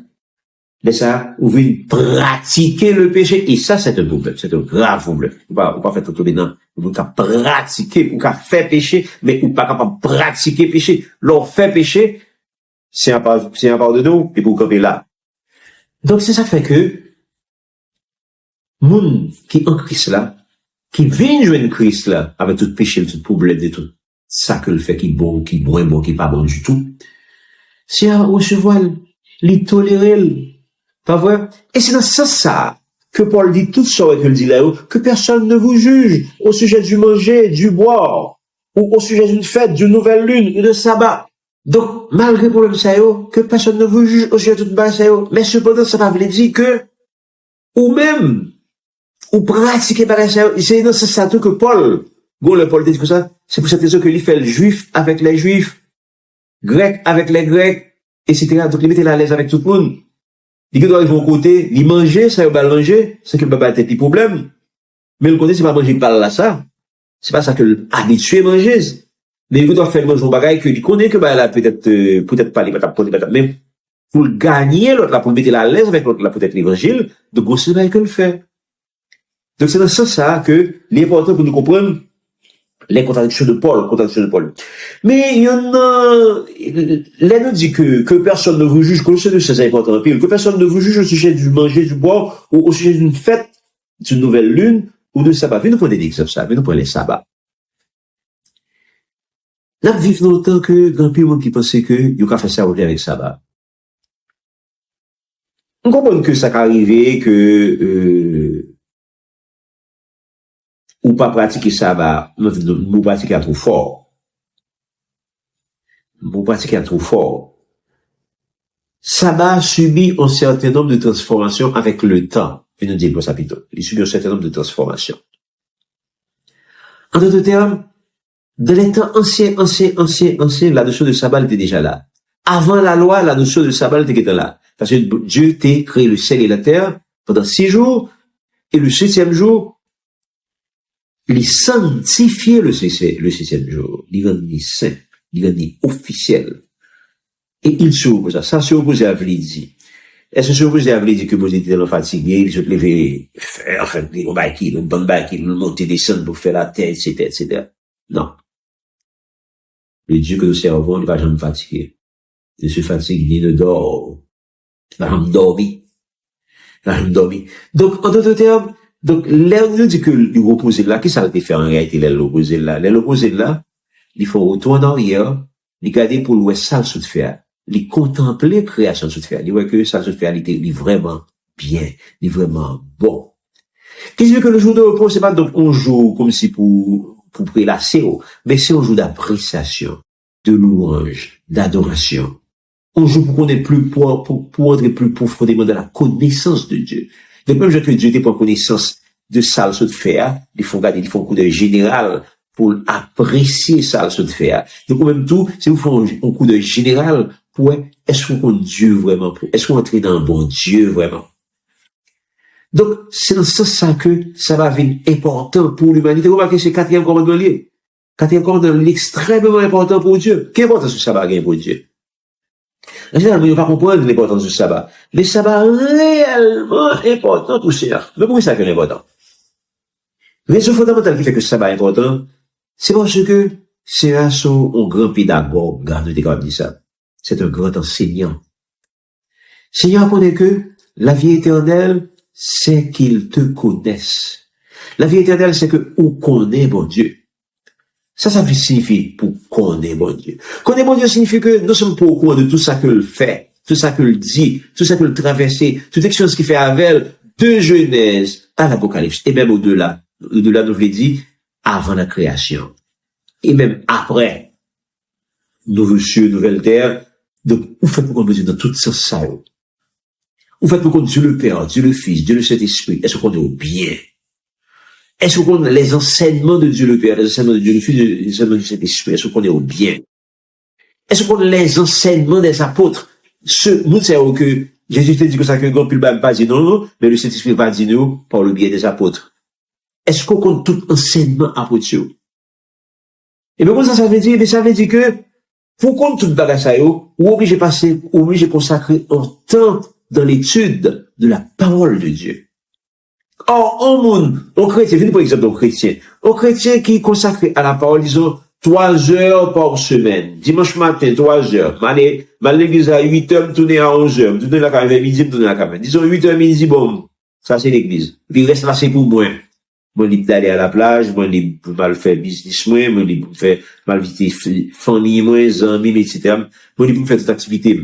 Mais ça, on veut pratiquer le péché. Et ça, c'est un problème. C'est un grave problème. On ne peut pas faire tout maintenant. On peut pas pratiquer, on peut faire péché, mais on ne peut pas pratiquer péché. L'on fait péché, c'est un pardon, et pour camper là. Donc, c'est ça qui fait que, moun qui en Christ là, qui vient joindre Christ là, avec tout péché, tout problème, et tout ça que le fait qui est bon, qui est moins bon, qui est pas bon du tout, c'est à recevoir, les tolérer, pas vrai? Et c'est dans ça que Paul dit tout ça, que le dit là, que personne ne vous juge au sujet du manger, du boire, ou au sujet d'une fête, d'une nouvelle lune, ou de sabbat. Donc, malgré problème ça que personne ne vous juge au sujet de toute base ça mais cependant, ça va veut dire que, ou même, ou pratiquer par ça c'est dans ce sens que Paul, le Paul dit que ça, c'est pour cette raison que il fait le juif avec les juifs, grec avec les grecs, etc. Donc, il mettait à l'aise avec tout le monde. Il doit arriver au côté, il manger, ça va manger, c'est que le papa a des problèmes. Mais le côté, c'est pas manger par là, ça. C'est pas ça que l'habitué manger. Mais il doit faire manger au bagage que il connaît que, bah, là, peut-être pas les patates, mais pour le gagner, l'autre là, pour le mettre à l'aise avec l'autre là, peut-être l'évangile, donc, c'est vrai que le fait. Donc, c'est dans ce sens, ça, que l'important pour nous comprendre les contradictions de Paul. Mais il y en a, là, nous dit que personne ne vous juge, que c'est important en pile, que personne ne vous juge au sujet du manger, du boire, ou au sujet d'une fête, d'une nouvelle lune, ou de sabbat. Venez nous prendre des exemples, ça. Venez nous prendre les sabbats. Là, vivons longtemps que, grand pile monde qui pensait que, il y a fait ça avec sabbat. On comprend que ça peut arriver, que, ou pas pratiquer sabbat, nous pratiquer trop fort. Vous pratiquez trop fort. Sabbat subit un certain nombre de transformations avec le temps. Et nous disons ça plutôt. Il subit un certain nombre de transformations. En d'autres termes, dans les temps anciens, la notion de sabbat était déjà là. Avant la loi, la notion de sabbat était là. Parce que Dieu t'a créé le ciel et la terre pendant 6 jours, et le 7e jour, il sanctifiait le 7e jour. Il est saint. Il est officiel. Et il se oppose à ça. Ça se oppose à Vlidi. Est-ce que se oppose à Vlidi que vous étiez tellement fatigué, il se levait, enfin, on va une bonne baquille, on monter, descendre pour faire la tête, etc. Non. Le Dieu que nous servons, il va jamais fatiguer. Il se fatigue, il ne dort. Il va jamais dormir. Donc, en d'autres termes, donc, l'air nous dit que l'opposé là, qu'est-ce que ça a été fait en réalité, l'opposé là? L'opposé là, il faut retourner en arrière, il garder pour louer ça sous de faire, il contempler création sous de faire, il voit que ça sous de faire, il est vraiment bien, il est vraiment bon. Qu'est-ce que le jour de repos, c'est pas donc un jour comme si pour prélasser, mais c'est un jour d'appréciation, de louange, d'adoration. Un jour pour qu'on ait plus, pour entrer plus profondément dans la connaissance de Dieu. De même que Dieu n'est pas connaissance de ça sous de faire, il faut un coup de général, pour apprécier ça, ce de faire. Donc, en même temps, si vous faites un coup de général, pour, est-ce qu'on compte Dieu vraiment? Est-ce qu'on entre dans un bon Dieu vraiment? Donc, c'est dans ce sens que ça va être important pour l'humanité. Vous remarquez, c'est 4e commandement lié. 4e commandement extrêmement important pour Dieu. Quelle importance ce sabbat a pour Dieu? En général, on ne va pas comprendre l'importance du sabbat. Mais le sabbat réellement important pour cher. Mais pourquoi ça est important? Raison fondamentale qui fait que le sabbat est important, c'est parce que c'est un grand pédagogue, nous t'es capable de dire ça. C'est un grand enseignant. Seigneur connaît que la vie éternelle, c'est qu'il te connaisse. La vie éternelle, c'est que on connaît bon Dieu. Ça signifie pour connaître bon Dieu. Connaître bon Dieu signifie que nous sommes pas au courant de tout ça qu'il fait, tout ça qu'il dit, tout ça qu'il traverse, toutes les choses qu'il fait avec elle, de Genèse à l'Apocalypse, et même au-delà, nous voulons dire, avant la création. Et même après, nouveaux cieux, nouvelle terre. Donc, vous faites pour qu'on Dieu dans tout ça, ça. Vous faites pour qu'on Dieu le Père, Dieu le Fils, Dieu le Saint-Esprit. Est-ce qu'on est au bien? Est-ce qu'on a les enseignements de Dieu le Père, les enseignements de Dieu le Fils, les enseignements du Saint-Esprit? Est-ce qu'on est au bien? Est-ce qu'on a les enseignements des apôtres? Nous savons que Jésus te dit que ça, que grand pile pas dit non, mais le Saint-Esprit va dire nous par le biais des apôtres. Est-ce qu'on compte tout enseignement apôtre? Et bien, ça veut dire, ça veut dire que, pour qu'on tout bagage ça, ou obligé consacrer un temps dans l'étude de la parole de Dieu. Or, un chrétien, venez par exemple un chrétien qui est consacré à la parole, disons, 3 heures par semaine. Dimanche matin, 3 heures. Ma l'église à 8 heures, tourner à 11 heures. Tourner la caméra, midi, tourner la caméra. Disons 8 heures midi, bon. Ça, c'est l'église. Puis, reste là, c'est pour moi. Moi, libre d'aller à la plage, moi, libre pour mal faire business, moi, libre pour faire mal visiter famille, moi, amis, etc. Moi, libre pour faire toute activité.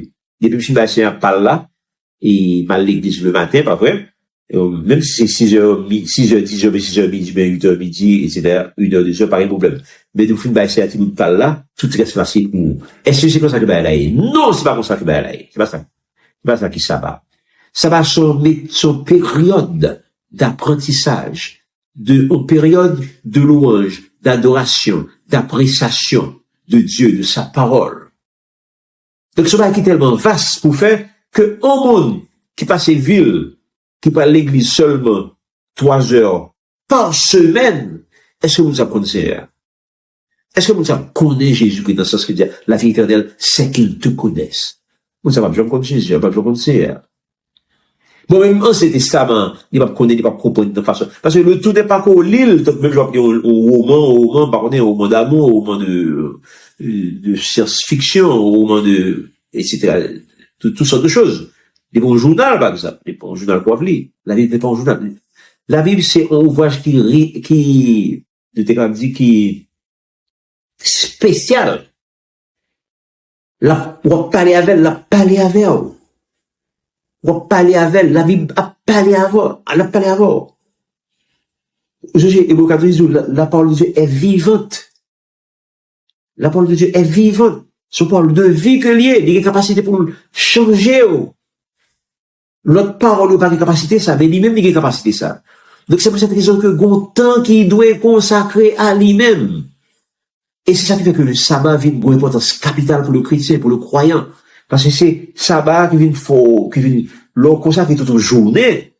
Depuis que je suis passé à par là, et mal l'église le matin, pas vrai? Même si c'est 6 heures, 10 heures, 6 heures, midi, 8 heures, midi, etc., 1 heure, 2 heures, pas de problème. Mais nous finissons par essayer à tout le monde là, tout reste facile pour nous. Est-ce que c'est comme ça que ben là? Non, c'est pas comme ça que ben là. C'est pas ça. C'est pas ça qui sabbat. Sabbat son période d'apprentissage, une période de louange, d'adoration, d'appréciation de Dieu, de sa parole. Donc, ce qui est tellement vaste pour faire que un monde qui passe ville, qui va à l'église seulement 3 heures par semaine, est-ce que vous apprenez ça? Est-ce que vous connaissez Jésus-Christ dans ce sens que dit la vie éternelle, c'est qu'ils te connaissent? Vous savez pas, je connais Jésus, je pas connais ça. Bon, même en cet testament, il va connaître, il va comprendre de façon. Parce que le tout n'est pas qu'au l'île, même genre, au roman, pardon, au roman d'amour, au roman de science-fiction, au roman etc. Toutes sortes de choses. Les bons journal, par exemple. Les bons journal qu'on va lire. La Bible n'est pas un journal. La Bible, c'est un ouvrage qui spécial. On va parler avec, on va parler avec, la Bible a parlé avant, elle a parlé avant. La parole de Dieu est vivante. La parole de Dieu est vivante. Son parole de vie que lié, il y a une capacité pour changer. L'autre parole n'a pas de capacité, ça, mais lui-même, il a une capacité, ça. Donc, c'est pour cette raison que gon temps qu'il doit consacrer à lui-même. Et c'est ça qui fait que le sabbat vient d'une importance capitale pour le chrétien, pour le croyant. Parce que c'est sabbat qui vient leur consacrer toute une journée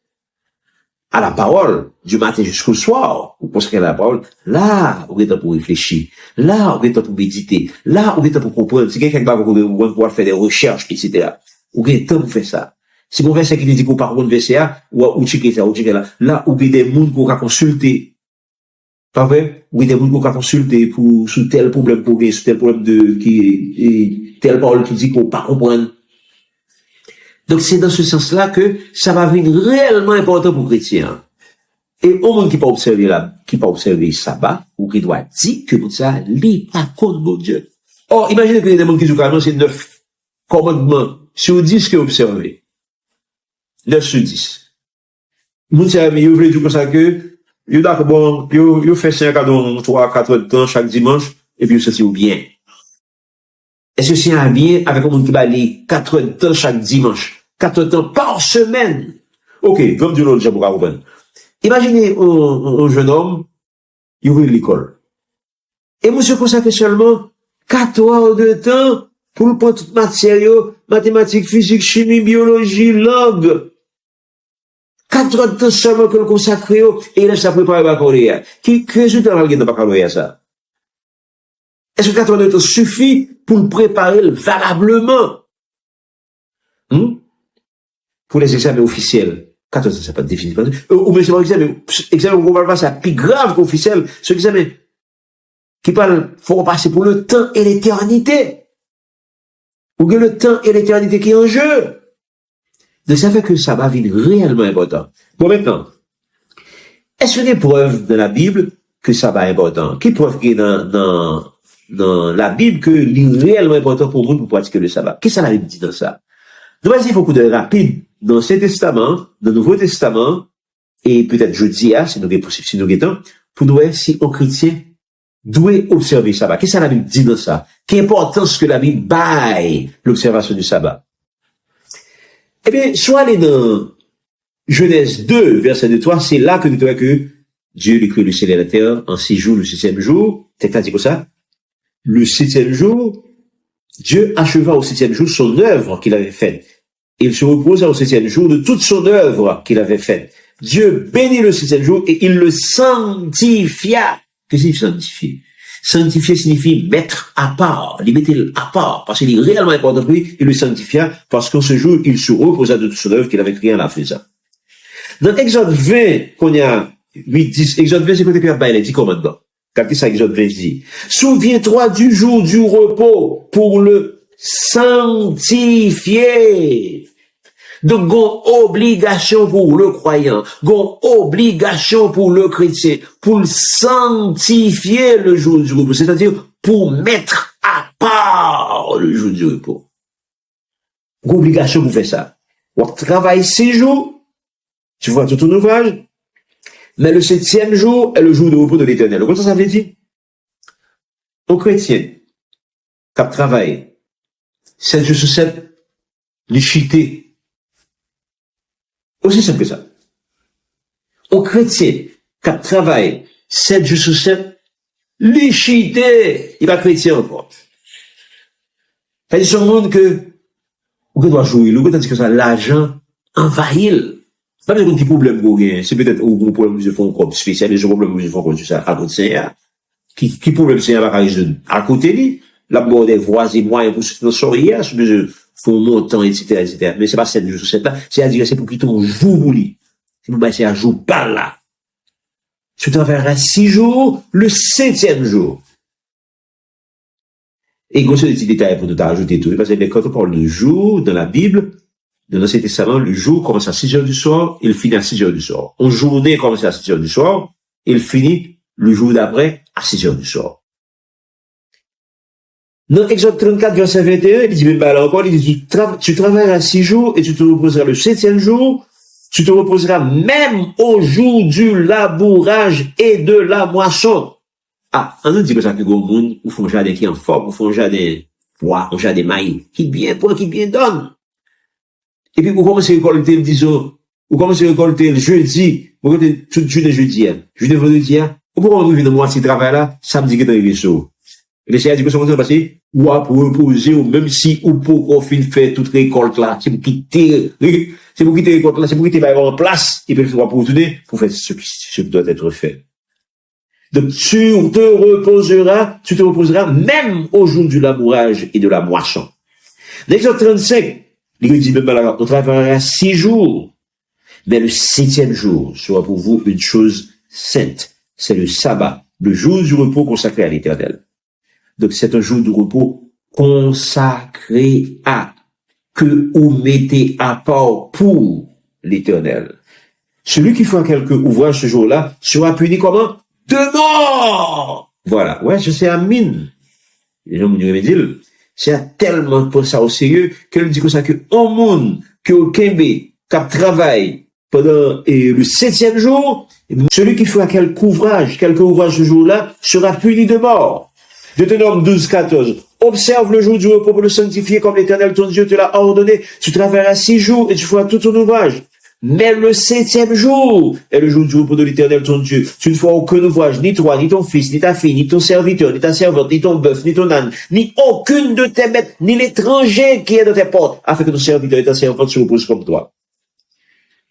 à la parole, du matin jusqu'au soir. Vous consacrez à la parole. Là, vous êtes temps pour réfléchir. Là, vous êtes temps pour méditer. Là, vous êtes temps pour comprendre. Si quelqu'un qui va pouvoir faire des recherches, etc. Vous êtes temps pour faire ça. Si mon verset qui dit qu'on parle de verset A, ou checker ça, ou checker là. Là, vous avez des gens qu'on va consulter. Pas vrai? Ou des gens qu'on va consulter pour, sous tel problème pour gagner, sous tel problème telle parole qui dit qu'on pas comprendre. Donc, c'est dans ce sens-là que ça va venir réellement important pour les chrétiens. Et au monde qui peut observer le sabbat, ou qui doit dire que ça, lit pas contre mon Dieu. Or, imaginez qu'il y a des gens qui disent carrément, c'est 9 commandements sur 10 qui observés. 9 sur 10. Moun sa mi, yo vle dire comme ça que, yo d'accord, bon, yo fait 5 à 3, 4 heures de temps chaque dimanche, et puis yo se bien. Est-ce que c'est un bien avec un monde qui va aller 4 heures de temps chaque dimanche? 4 heures de temps par semaine? Ok, comme du l'autre, j'ai pas compris. Imaginez un jeune homme, il ouvre l'école. Et monsieur consacre seulement 4 heures de temps pour le prendre toute matière, mathématiques, physique, chimie, biologie, langue. 4 heures de temps seulement que le consacre, et il laisse ça préparer le baccalauréat. Qui résultat va le dans le baccalauréat, ça? Est-ce que 4 heures de temps suffit pour le préparer valablement? Pour les examens officiels. 4 heures de temps, c'est pas définitivement. Ou bien c'est pas examen, on va passer à plus grave qu'officiel. Ce examen qui parle, faut passer pour le temps et l'éternité. Ou que le temps et l'éternité qui est en jeu. Donc ça fait que ça va venir réellement important. Bon, maintenant, est-ce qu'il y a des preuves dans la Bible que ça va important? Quelle preuve qu'il y a dans la Bible que c'est réellement important pour nous pour pratiquer le sabbat? Qu'est-ce que la Bible dit dans ça? Nous allons dire beaucoup de rapide dans l'Ancien Testament, dans le Nouveau Testament, et peut-être jeudi, si nous avons temps, pour nous voir si un chrétien doit observer le sabbat. Qu'est-ce que la Bible dit dans ça? Quelle importance que la Bible baille l'observation du sabbat? Eh bien, soit aller dans Genèse 2, verset 2-3, c'est là que nous trouvons que Dieu lui crée le ciel et la terre en 6 jours, le 7e jour. Texte dit comme ça. Le 7e jour, Dieu acheva au 7e jour son œuvre qu'il avait faite. Il se reposa au 7e jour de toute son œuvre qu'il avait faite. Dieu bénit le 7e jour et il le sanctifia. Qu'est-ce qu'il sanctifie? Sanctifier signifie mettre à part, il mettait à part, parce qu'il est réellement important pour lui, il le sanctifia, parce qu'en ce jour, il se reposa de toute son œuvre qu'il avait créée en la faisant. Dans Exode 20, qu'on y a 8-10, Exode 20, c'est côté Pierre Bail, 10 commandements. Quand ça, Exode 20 dit, souviens-toi du jour du repos pour le sanctifier. Donc, gon obligation pour le croyant, gon obligation pour le chrétien, pour le sanctifier le jour du repos, c'est-à-dire pour mettre à part le jour du repos. Gon obligation pour faire ça. On travaille 6 jours, tu vois tout ton ouvrage, mais le 7e jour est le jour de repos de l'Éternel. Comment ça veut dire? Aux chrétiens, qui travaillent 7 jours sur 7, les chiter. Aussi simple que ça. Aux chrétiens, qui travaillent 7 jours sur 7, les chiter. Il va chrétien encore. C'est sur le monde que, ou doit jouer, ou tandis que ça, l'argent envahit. C'est pas un petit problème pour rien. C'est peut-être un problème de fonds comme spécial, des problèmes de fonds comme ça, à côté de ça. Qui problème c'est à côté de la mort des voisins, moi, pour ce qui nous sort hier, sur des fonds montants, etc., etc. Mais c'est pas 7 jours sur 7 là. C'est-à-dire, c'est pour qu'ils t'ont joue pour lui. C'est pour passer à jour par là. Tu travailleras 6 jours, le 7e jour. Et gros, c'est des petits détails pour nous ajouter tout. Parce que quand on parle de jour, dans la Bible, dans l'Ancien Testament, le jour commence à 6 heures du soir, il finit à 6 heures du soir. Une journée commence à 6 heures du soir, il finit le jour d'après à 6 heures du soir. Dans Exode 34, verset 21, il dit, même là encore, il dit, tu travailleras 6 jours et tu te reposeras le 7e jour, tu te reposeras même au jour du labourage et de la moisson. Ah, on nous dit que ça que gros monde, ou font jardin qui est en forme, ou font jardin pois, ou jardin maïs, qui bien point, qui bien donne. Et puis, vous commencez à récolter, disons, vous commencez à récolter le jeudi, vous récoltez tout le jeudi, jeudi, vendredi, ou pourquoi on nous vient de moitié de travail là, samedi qui est arrivé chaud. Et les chers dit que ça va passer, ou à pour reposer, ou même si, ou pour qu'on finisse faire toute récolte là, c'est pour quitter récolte là, c'est pour quitter en place, et puis, il faut retourner, pour faire ce qui doit être fait. Donc, tu te reposeras même au jour du labourage et de la moisson. L'exemple 35, il dit même là, on travaillera 6 jours, mais le 7e jour sera pour vous une chose sainte. C'est le sabbat, le jour du repos consacré à l'Éternel. Donc, c'est un jour de repos consacré à, que vous mettez à part pour l'Éternel. Celui qui fera quelque ouvrage ce jour-là sera puni comment? De mort! Voilà. Ouais, je sais, Amine. Les gens me disent, c'est tellement pour ça au sérieux, qu'elle dit comme ça que, au monde, que au Kembe, qui travaille pendant le 7e jour, celui qui fera quelque ouvrage ce jour-là, sera puni de mort. Deutéronome 12, 14. Observe le jour du repos pour le sanctifier comme l'Éternel ton Dieu te l'a ordonné. Tu travailleras 6 jours et tu feras tout ton ouvrage. Mais le 7e jour est le jour du repos de l'Éternel ton Dieu. Tu ne feras aucun ouvrage, ni toi, ni ton fils, ni ta fille, ni ton serviteur, ni ta servante, ni ton bœuf, ni ton âne, ni aucune de tes bêtes, ni l'étranger qui est dans tes portes, afin que ton serviteur et ta servante se reposent comme toi.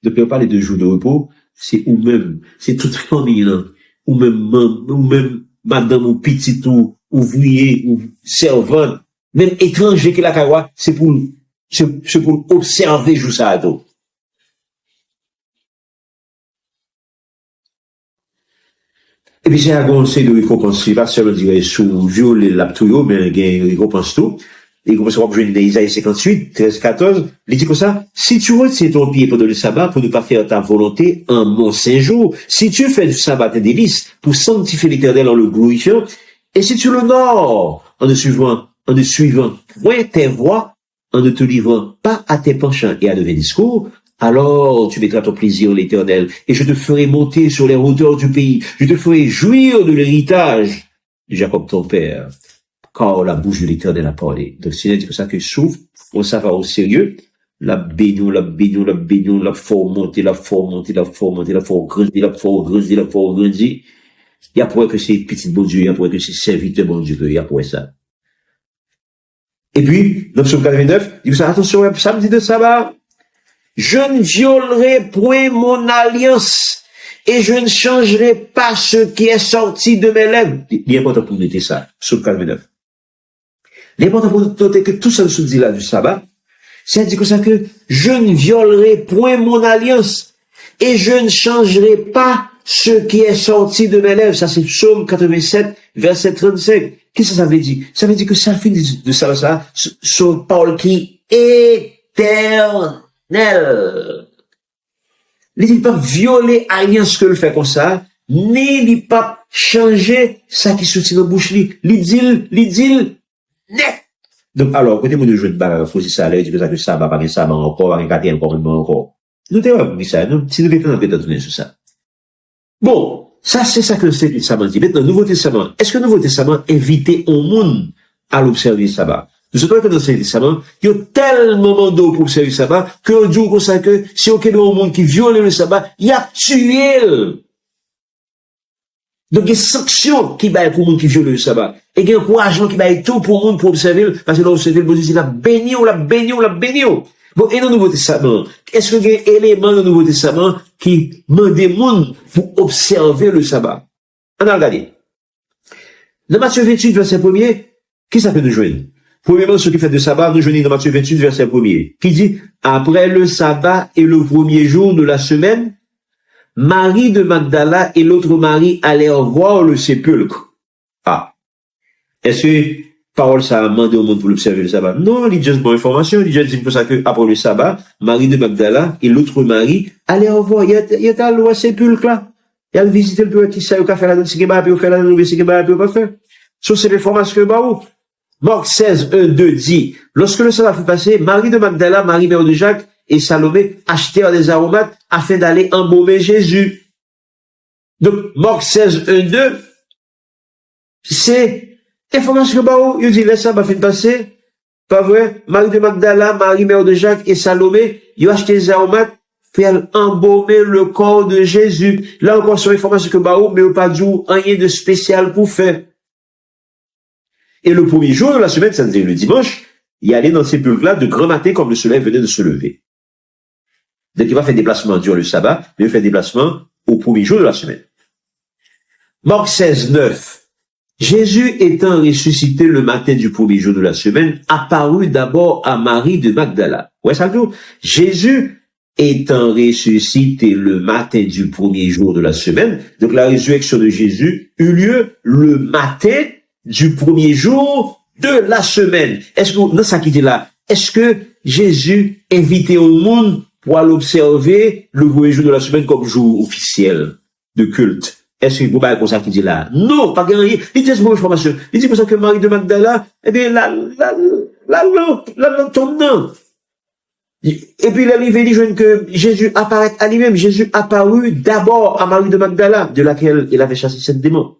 Depuis on parle de jours de repos, c'est ou même, c'est toute famille là, ou même madame ou petit ou ouvrier ou servante, même étranger qui la kawa, c'est pour observer jour ça à tout. Et puis, c'est un conseil de récompense, pas seulement dire sous violer l'aptouillot, mais il récompense tout. Il commence à jouer dans Isaïe 58, 13, 14. Il dit comme ça, si tu retiens ton pied pendant le sabbat pour ne pas faire ta volonté un bon 5 jours, si tu fais du sabbat tes délices pour sanctifier l'Éternel en le glorifiant, et si tu l'honores en ne suivant point tes voies, en ne te livrant pas à tes penchants et à de vains discours, alors tu mettras ton plaisir l'Éternel, et je te ferai monter sur les hauteurs du pays. Je te ferai jouir de l'héritage de Jacob ton père, car la bouche de l'Éternel a parlé. Donc c'est dit que ça que souffre, on ça va au sérieux, la bénou, la faut monter, la faut grandir. Il y a pour que c'est petit bon Dieu, il y a pour que c'est serviteur bon Dieu, il y a pour ça. Et puis, dans le psaume 89, il dit ça, attention, samedi de sabbat, je ne violerai point mon alliance et je ne changerai pas ce qui est sorti de mes lèvres. Il est important pour noter ça, psaume 89. L'important pour noter que tout ça se dit là du sabbat, c'est dire que ça que je ne violerai point mon alliance et je ne changerai pas ce qui est sorti de mes lèvres. Ça c'est psaume 87, verset 35. Qu'est-ce que ça veut dire? Ça veut dire que ça finit de ça, sur Paul qui est éternel. Il dit pas violer alliance que le fait comme ça, ni il pas changer ça qui sortit de la bouche li. Il dit net. Donc, alors, côté mon de jouer de balle, faut ça, là, il dit que ça va pas ça, encore, un quatrième, encore. Nous devons dire ça, nous, si nous mettons dans donner sur ça. Bon, ça, c'est ça que le Nouveau Testament dit. Maintenant, le Nouveau Testament, est-ce que le Nouveau Testament invitait au monde à l'observer le sabbat? Nous savons que dans le Nouveau Testament, il y a tellement d'eau pour observer le sabbat, qu'un jour, comme ça, que si aucun au monde qui viole le sabbat, il a tué. Donc, il y a des sanctions qui baillent pour le monde qui viole le sabbat. Et il y a un encouragement qui baille tout pour le monde pour observer, parce que là, observer le bon Dieu, il a béni, on l'a béni, on l'a béni. Bon, et dans le Nouveau Testament, est-ce qu'il y a un élément dans le Nouveau Testament qui demande des monde pour observer le sabbat? On a regardé. Dans Matthieu 28, verset 1er, qui ça peut nous joindre? Premièrement, ceux qui font de sabbat, nous joignons dans Matthieu 28, verset 1er, qui dit, après le sabbat et le premier jour de la semaine, Marie de Magdala et l'autre Marie allèrent voir le sépulcre. Ah. Est-ce que parole ça a demandé au monde pour l'observer le sabbat? Non, il dit juste bonne information, il dit juste pour ça que, après le sabbat, Marie de Magdala et l'autre Marie allèrent voir, il y a le roi sépulcre là. Il a visité le peu qui sait, il a fait la donne, si il va faire la donne, si il va faire. Ça, c'est l'information que bah, Marc 16, 1, 2 dit, lorsque le sabbat fut passé, Marie de Magdala, Marie mère de Jacques et Salomé achetèrent des aromates afin d'aller embaumer Jésus. Donc, Marc 16, 1, 2, c'est l'information que bah, il dit, le sabbat fut passé, pas vrai, Marie de Magdala, Marie mère de Jacques et Salomé, ils ont acheté des aromates pour embaumer le corps de Jésus. Là encore, c'est l'information que bah, mais pas du rien de spécial pour faire. Et le premier jour de la semaine, ça veut dire le dimanche, il allait dans ces sépulcre-là de grand matin comme le soleil venait de se lever. Donc il va faire déplacement durant le sabbat, mais il fait déplacement au premier jour de la semaine. Marc 16, 9. Jésus étant ressuscité le matin du premier jour de la semaine, apparut d'abord à Marie de Magdala. Ouais, ça veut dire, Jésus étant ressuscité le matin du premier jour de la semaine, donc la résurrection de Jésus eut lieu le matin du premier jour de la semaine. Est-ce que, dans ça qui dit là, est-ce que Jésus invitait au monde pour aller observer le premier jour de la semaine comme jour officiel de culte? Est-ce que vous avez comme ça qui dit là? Non, pas rien. Il dit cette mauvaise information. Il dit pour ça que Marie de Magdala, eh bien, la tombe non. Et puis, il arrive et dit que Jésus apparaît à lui-même. Jésus apparut d'abord à Marie de Magdala, de laquelle il avait chassé 7 démons.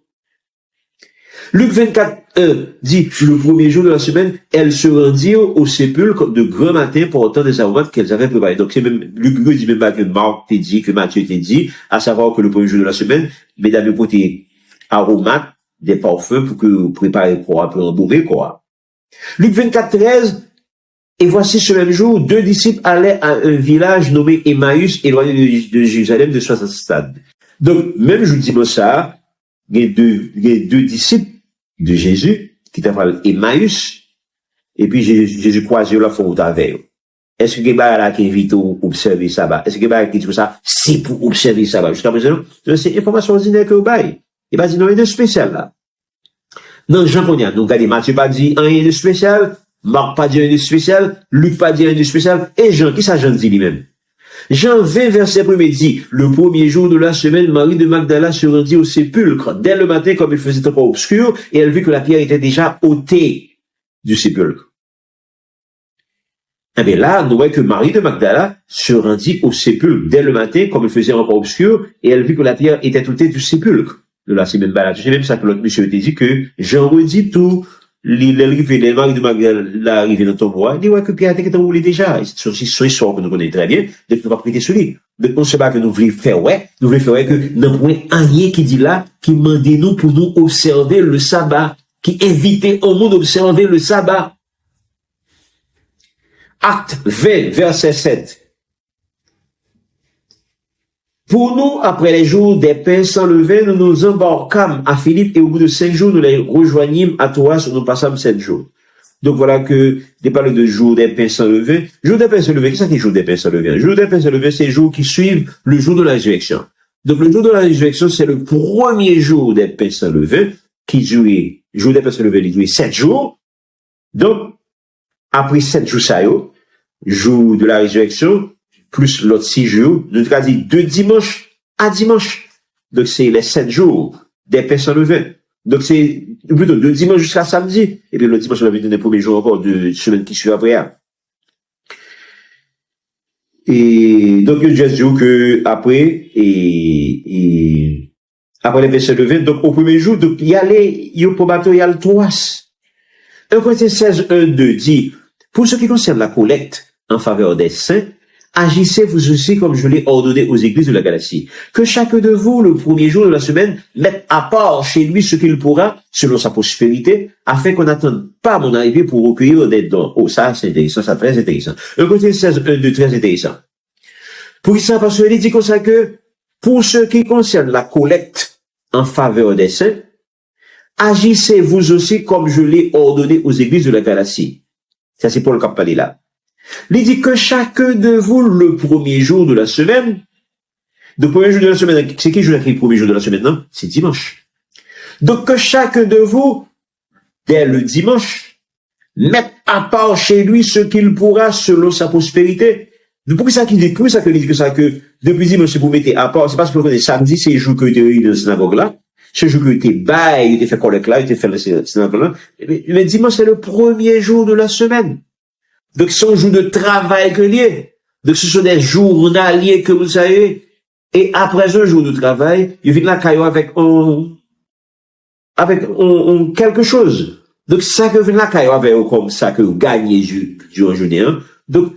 Luc 24, 1 dit, le premier jour de la semaine, elles se rendirent au sépulcre de grand matin portant des aromates qu'elles avaient préparés. Donc, c'est même, Luc dit même pas que Marc t'a dit, que Matthieu t'a dit, à savoir que le premier jour de la semaine, mesdames et porté aromates, des parfums pour que vous préparez pour embaumer, quoi. Luc 24, 13, et voici ce même jour, 2 disciples allaient à un village nommé Emmaüs, éloigné de Jérusalem de 60 stades. Donc, même je vous dis moi ça, il y a deux disciples de Jésus, qui t'appelle Emmaüs, et puis Jésus croisé la faute avec eux. Est-ce que quelqu'un là qui invite à observer ça? Est-ce que quelqu'un qui dit ça? C'est pour observer ça. Jusqu'à présent, c'est information ordinaire que vous baillez. Il va dire non, rien de spécial là. Non, Jean Pogna, donc regardez, Matthieu pas dit rien de spécial, Marc pas dit rien de spécial, Luc pas dit rien de spécial, et Jean, qui ça Jean dit lui-même? Jean 20, verset 1 dit, le premier jour de la semaine, Marie de Magdala se rendit au sépulcre, dès le matin, comme il faisait encore obscur, et elle vit que la pierre était déjà ôtée du sépulcre. Eh bien là, nous voyons que Marie de Magdala se rendit au sépulcre, dès le matin, comme il faisait encore obscur, et elle vit que la pierre était ôtée du sépulcre. De la semaine balade. C'est même ça que l'autre monsieur était dit que Jean redit tout, les Marie de Magdala arrivé dans ton bois, il dit ouais que Pierre était roulé déjà. C'est une histoire que nous connaissons très bien, donc nous va prêter sur lui. Donc on sait pas que nous voulons faire ouais que n'a point rien qui dit là, qui demande nous pour nous observer le sabbat, qui invitait au monde à observer le sabbat. Acte 20, verset 7. Pour nous, après les jours des pains sans levain, nous nous embarquâmes à Philippe et au bout de 5 jours, nous les rejoignîmes à Troas où nous passâmes 7 jours. Donc voilà que, des parle de jour des pains sans levain. Jour des pains sans levain, qu'est-ce que c'est jour des pains sans levain? Jour des pains sans levain, c'est les jours qui suivent le jour de la résurrection. Donc le jour de la résurrection, c'est le premier jour des pains sans levain qui durait, jour des pains sans levain, il durait 7 jours. Donc, après 7 jours ça jour de la résurrection, plus l'autre 6 jours, nous avons dit de dimanche à dimanche. Donc c'est les 7 jours des pains sans levain. Donc c'est plutôt de dimanche jusqu'à samedi. Et puis le dimanche, on va venir les premiers jours encore de semaine qui suit après. Et donc, je dis que après, après les versets de 20, donc au premier jour, donc il y a il y a le 3. 1 Corinthiens 16, 1, 2 dit, pour ce qui concerne la collecte en faveur des saints, agissez vous aussi comme je l'ai ordonné aux églises de la Galatie. Que chacun de vous, le premier jour de la semaine, mette à part chez lui ce qu'il pourra, selon sa prospérité, afin qu'on n'attende pas mon arrivée pour recueillir des dons. Oh, ça, c'est intéressant, ça, très intéressant. 1 Corinthiens 16, 1, 2, très intéressant. Pour ça, parce qu'il dit comme ça que, pour ce qui concerne la collecte en faveur des saints, agissez vous aussi comme je l'ai ordonné aux églises de la Galatie. Ça, c'est Paul qui a parlé là. Il dit que chacun de vous, le premier jour de la semaine, le premier jour de la semaine, c'est qui joue le premier jour de la semaine, non? C'est dimanche. Donc que chacun de vous, dès le dimanche, mette à part chez lui ce qu'il pourra selon sa prospérité. Pourquoi ça qu'il dit, que depuis dimanche, c'est pour mettre à part, c'est parce que le samedi, c'est le jour que tu es dans la synagogue là. Ce jour que tu es bail, tu es fait collecte là, tu es fait la synagogue là. Mais dimanche, c'est le premier jour de la semaine. Donc, ce sont jours de travail que liés. Donc, ce sont des journaliers que vous savez. Et après un jour de travail, ils viennent là, caillou avec quelque chose. Donc, ça que vient là, caillou avec comme ça que vous gagnez durant journée, hein. Donc,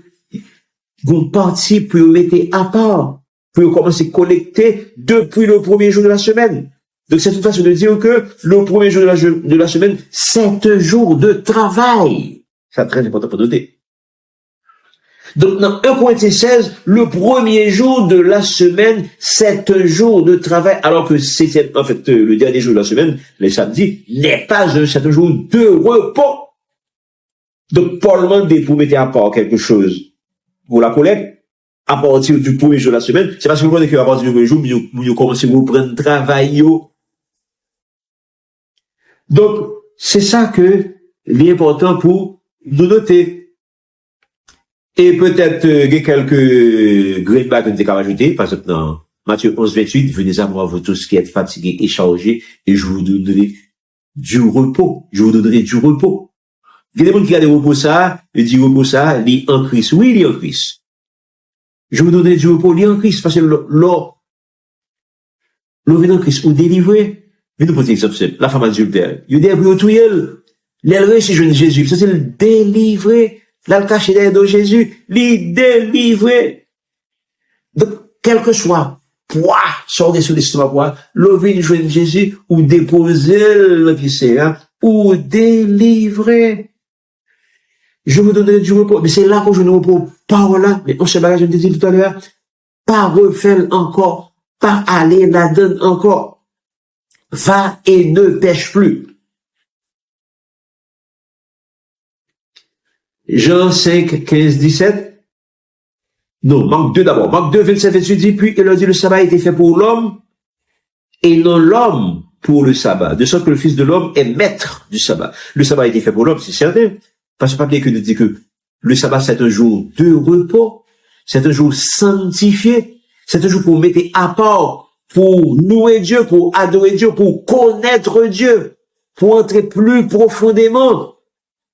vous partez pour vous mettre à part, pour commencer à collecter depuis le premier jour de la semaine. Donc, c'est une façon de dire que le premier jour de la semaine, c'est un jour de travail. C'est très important pour noter. Donc, dans 1 Corinthiens 16, le premier jour de la semaine, c'est un jour de travail, alors que c'est, en fait, le dernier jour de la semaine, le samedi, n'est pas c'est un jour de repos. Donc, Paul demande pour mettre à part quelque chose pour la collecte, à partir du premier jour de la semaine, c'est parce que vous voyez qu'à partir du premier jour, nous commençons à vous prendre travail. Donc, c'est ça que, l'important pour nous noter. Et peut-être, il y a quelques greenbacks que nous avons rajoutés, par exemple, dans Matthieu 11, 28, venez à moi, vous tous qui êtes fatigués et chargés, et je vous donnerai du repos. Je vous donnerai du repos. Il y a des gens qui ont des repos ça, il dit repos ça, il est en Christ. Oui, il est en Christ. Je vous donnerai du repos, il est en Christ, parce que l'or vient en Christ, ou délivré. Mais nous prenons l'exemple simple. La femme adultère. Il dit, vous tout l'éleveur, c'est jeune Jésus. Ça, c'est le délivré. Là, le caché derrière de Jésus, les délivrer. Donc, quel que soit, poids, sortez sur l'estomac, poids, lever joindre Jésus, ou déposer le qui hein, ou délivrer. Je vous donnerai du repos. Mais c'est là que je ne repos pas là. Mais on se bagage, je te dis tout à l'heure, pas refaire encore, pas aller là-dedans encore. Va et ne pêche plus. Jean 5, 15, 17. Non, Marc 2 d'abord. Marc 2, 27, 28 dit, puis il leur dit, le sabbat a été fait pour l'homme, et non l'homme pour le sabbat. De sorte que le Fils de l'homme est maître du sabbat. Le sabbat a été fait pour l'homme, c'est certain. Parce que pas bien que de dire que le sabbat c'est un jour de repos, c'est un jour sanctifié, c'est un jour pour mettre à part, pour louer Dieu, pour adorer Dieu, pour connaître Dieu, pour entrer plus profondément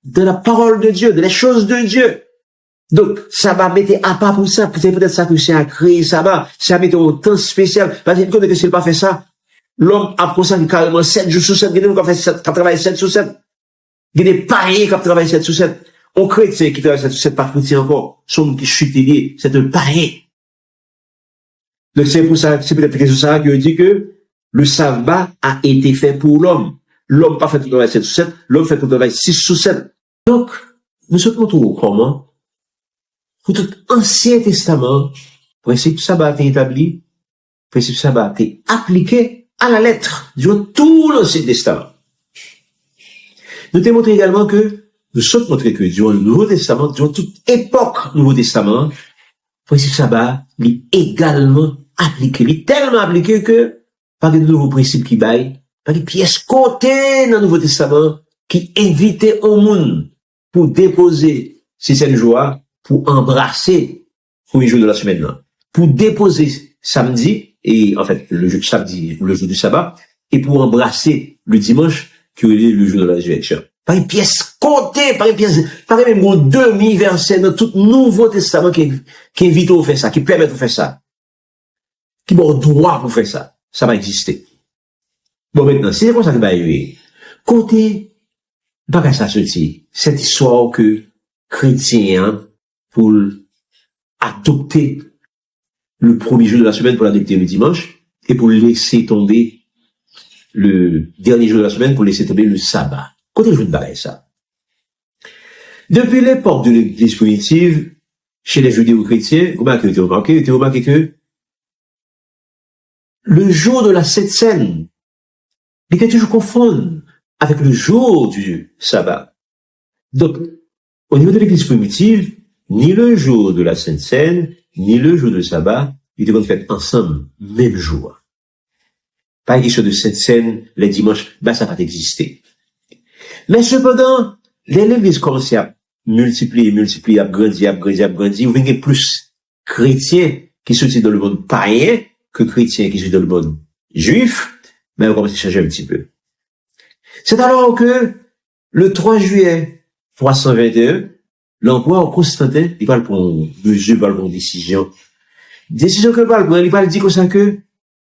de la parole de Dieu, de les choses de Dieu. Donc, sabbat, mettez à part pour ça. C'est peut-être ça que c'est à créer sabbat. C'est à mettre un temps spécial. Parce que quand s'il n'a pas fait ça, l'homme a consacré carrément 7 jours sur 7. Il y a des gens qui travaillent 7 sur 7. Il y a des païens qui travaillent 7 sur 7. On chrétien qui travaille 7 sur 7 par chrétien encore. Son qui chute lié. C'est un païen. Donc, c'est pour ça, c'est peut-être pour ça que dit que le sabbat a été fait pour l'homme. L'homme pas fait le travail 7 sur 7. L'homme fait le travail 6 sur 7. Donc, nous sommes trouvés comment? Pour tout Ancien Testament, principe sabbat a été établi, principe sabbat a été appliqué à la lettre durant tout l'Ancien Testament. Nous t'ai montré également que, nous sommes montré que durant le Nouveau Testament, durant toute époque Nouveau Testament, principe sabbat est également appliqué. Il est tellement appliqué que, par de nouveaux principes qui baillent, par des pièces côté dans le Nouveau Testament, qui invitait au monde pour déposer ces 7 jours, pour embrasser le premier jour de la semaine, là, pour déposer samedi, et en fait, le jour de samedi, le jour du sabbat, et pour embrasser le dimanche, qui est le jour de la résurrection. par une pièce comptée, par une pièce, par même un demi-verset dans tout Nouveau Testament qui invite à faire ça, qui permet de faire ça, qui bon droit pour faire ça. Ça va exister. Bon, maintenant, c'est comme ça que va arriver. Côté, pas ça sorti. Cette histoire que chrétiens, pour adopter le premier jour de la semaine pour l'adopter le dimanche, et pour laisser tomber le dernier jour de la semaine pour laisser tomber le sabbat. Côté je ne ça. Depuis l'époque de l'Église primitive, chez les judéo-chrétiens, vous avez remarqué que le jour de la Sainte Seine, il était toujours confondu avec le jour du sabbat. Donc, au niveau de l'Église primitive, ni le jour de la Sainte Seine, ni le jour du sabbat, ils devaient faire ensemble, même jour. Pas question de Sainte Seine, les dimanches, ça va pas exister. Mais cependant, l'Église commence à multiplier, à grandir, vous voyez plus chrétiens qui sont dans le monde païen que chrétiens qui sont dans le monde juif, mais on commence à changer un petit peu. C'est alors que, le 3 juillet 321, l'empereur Constantin, il parle pour une mesure, il parle pour une décision. Décision que il parle dit comme ça que,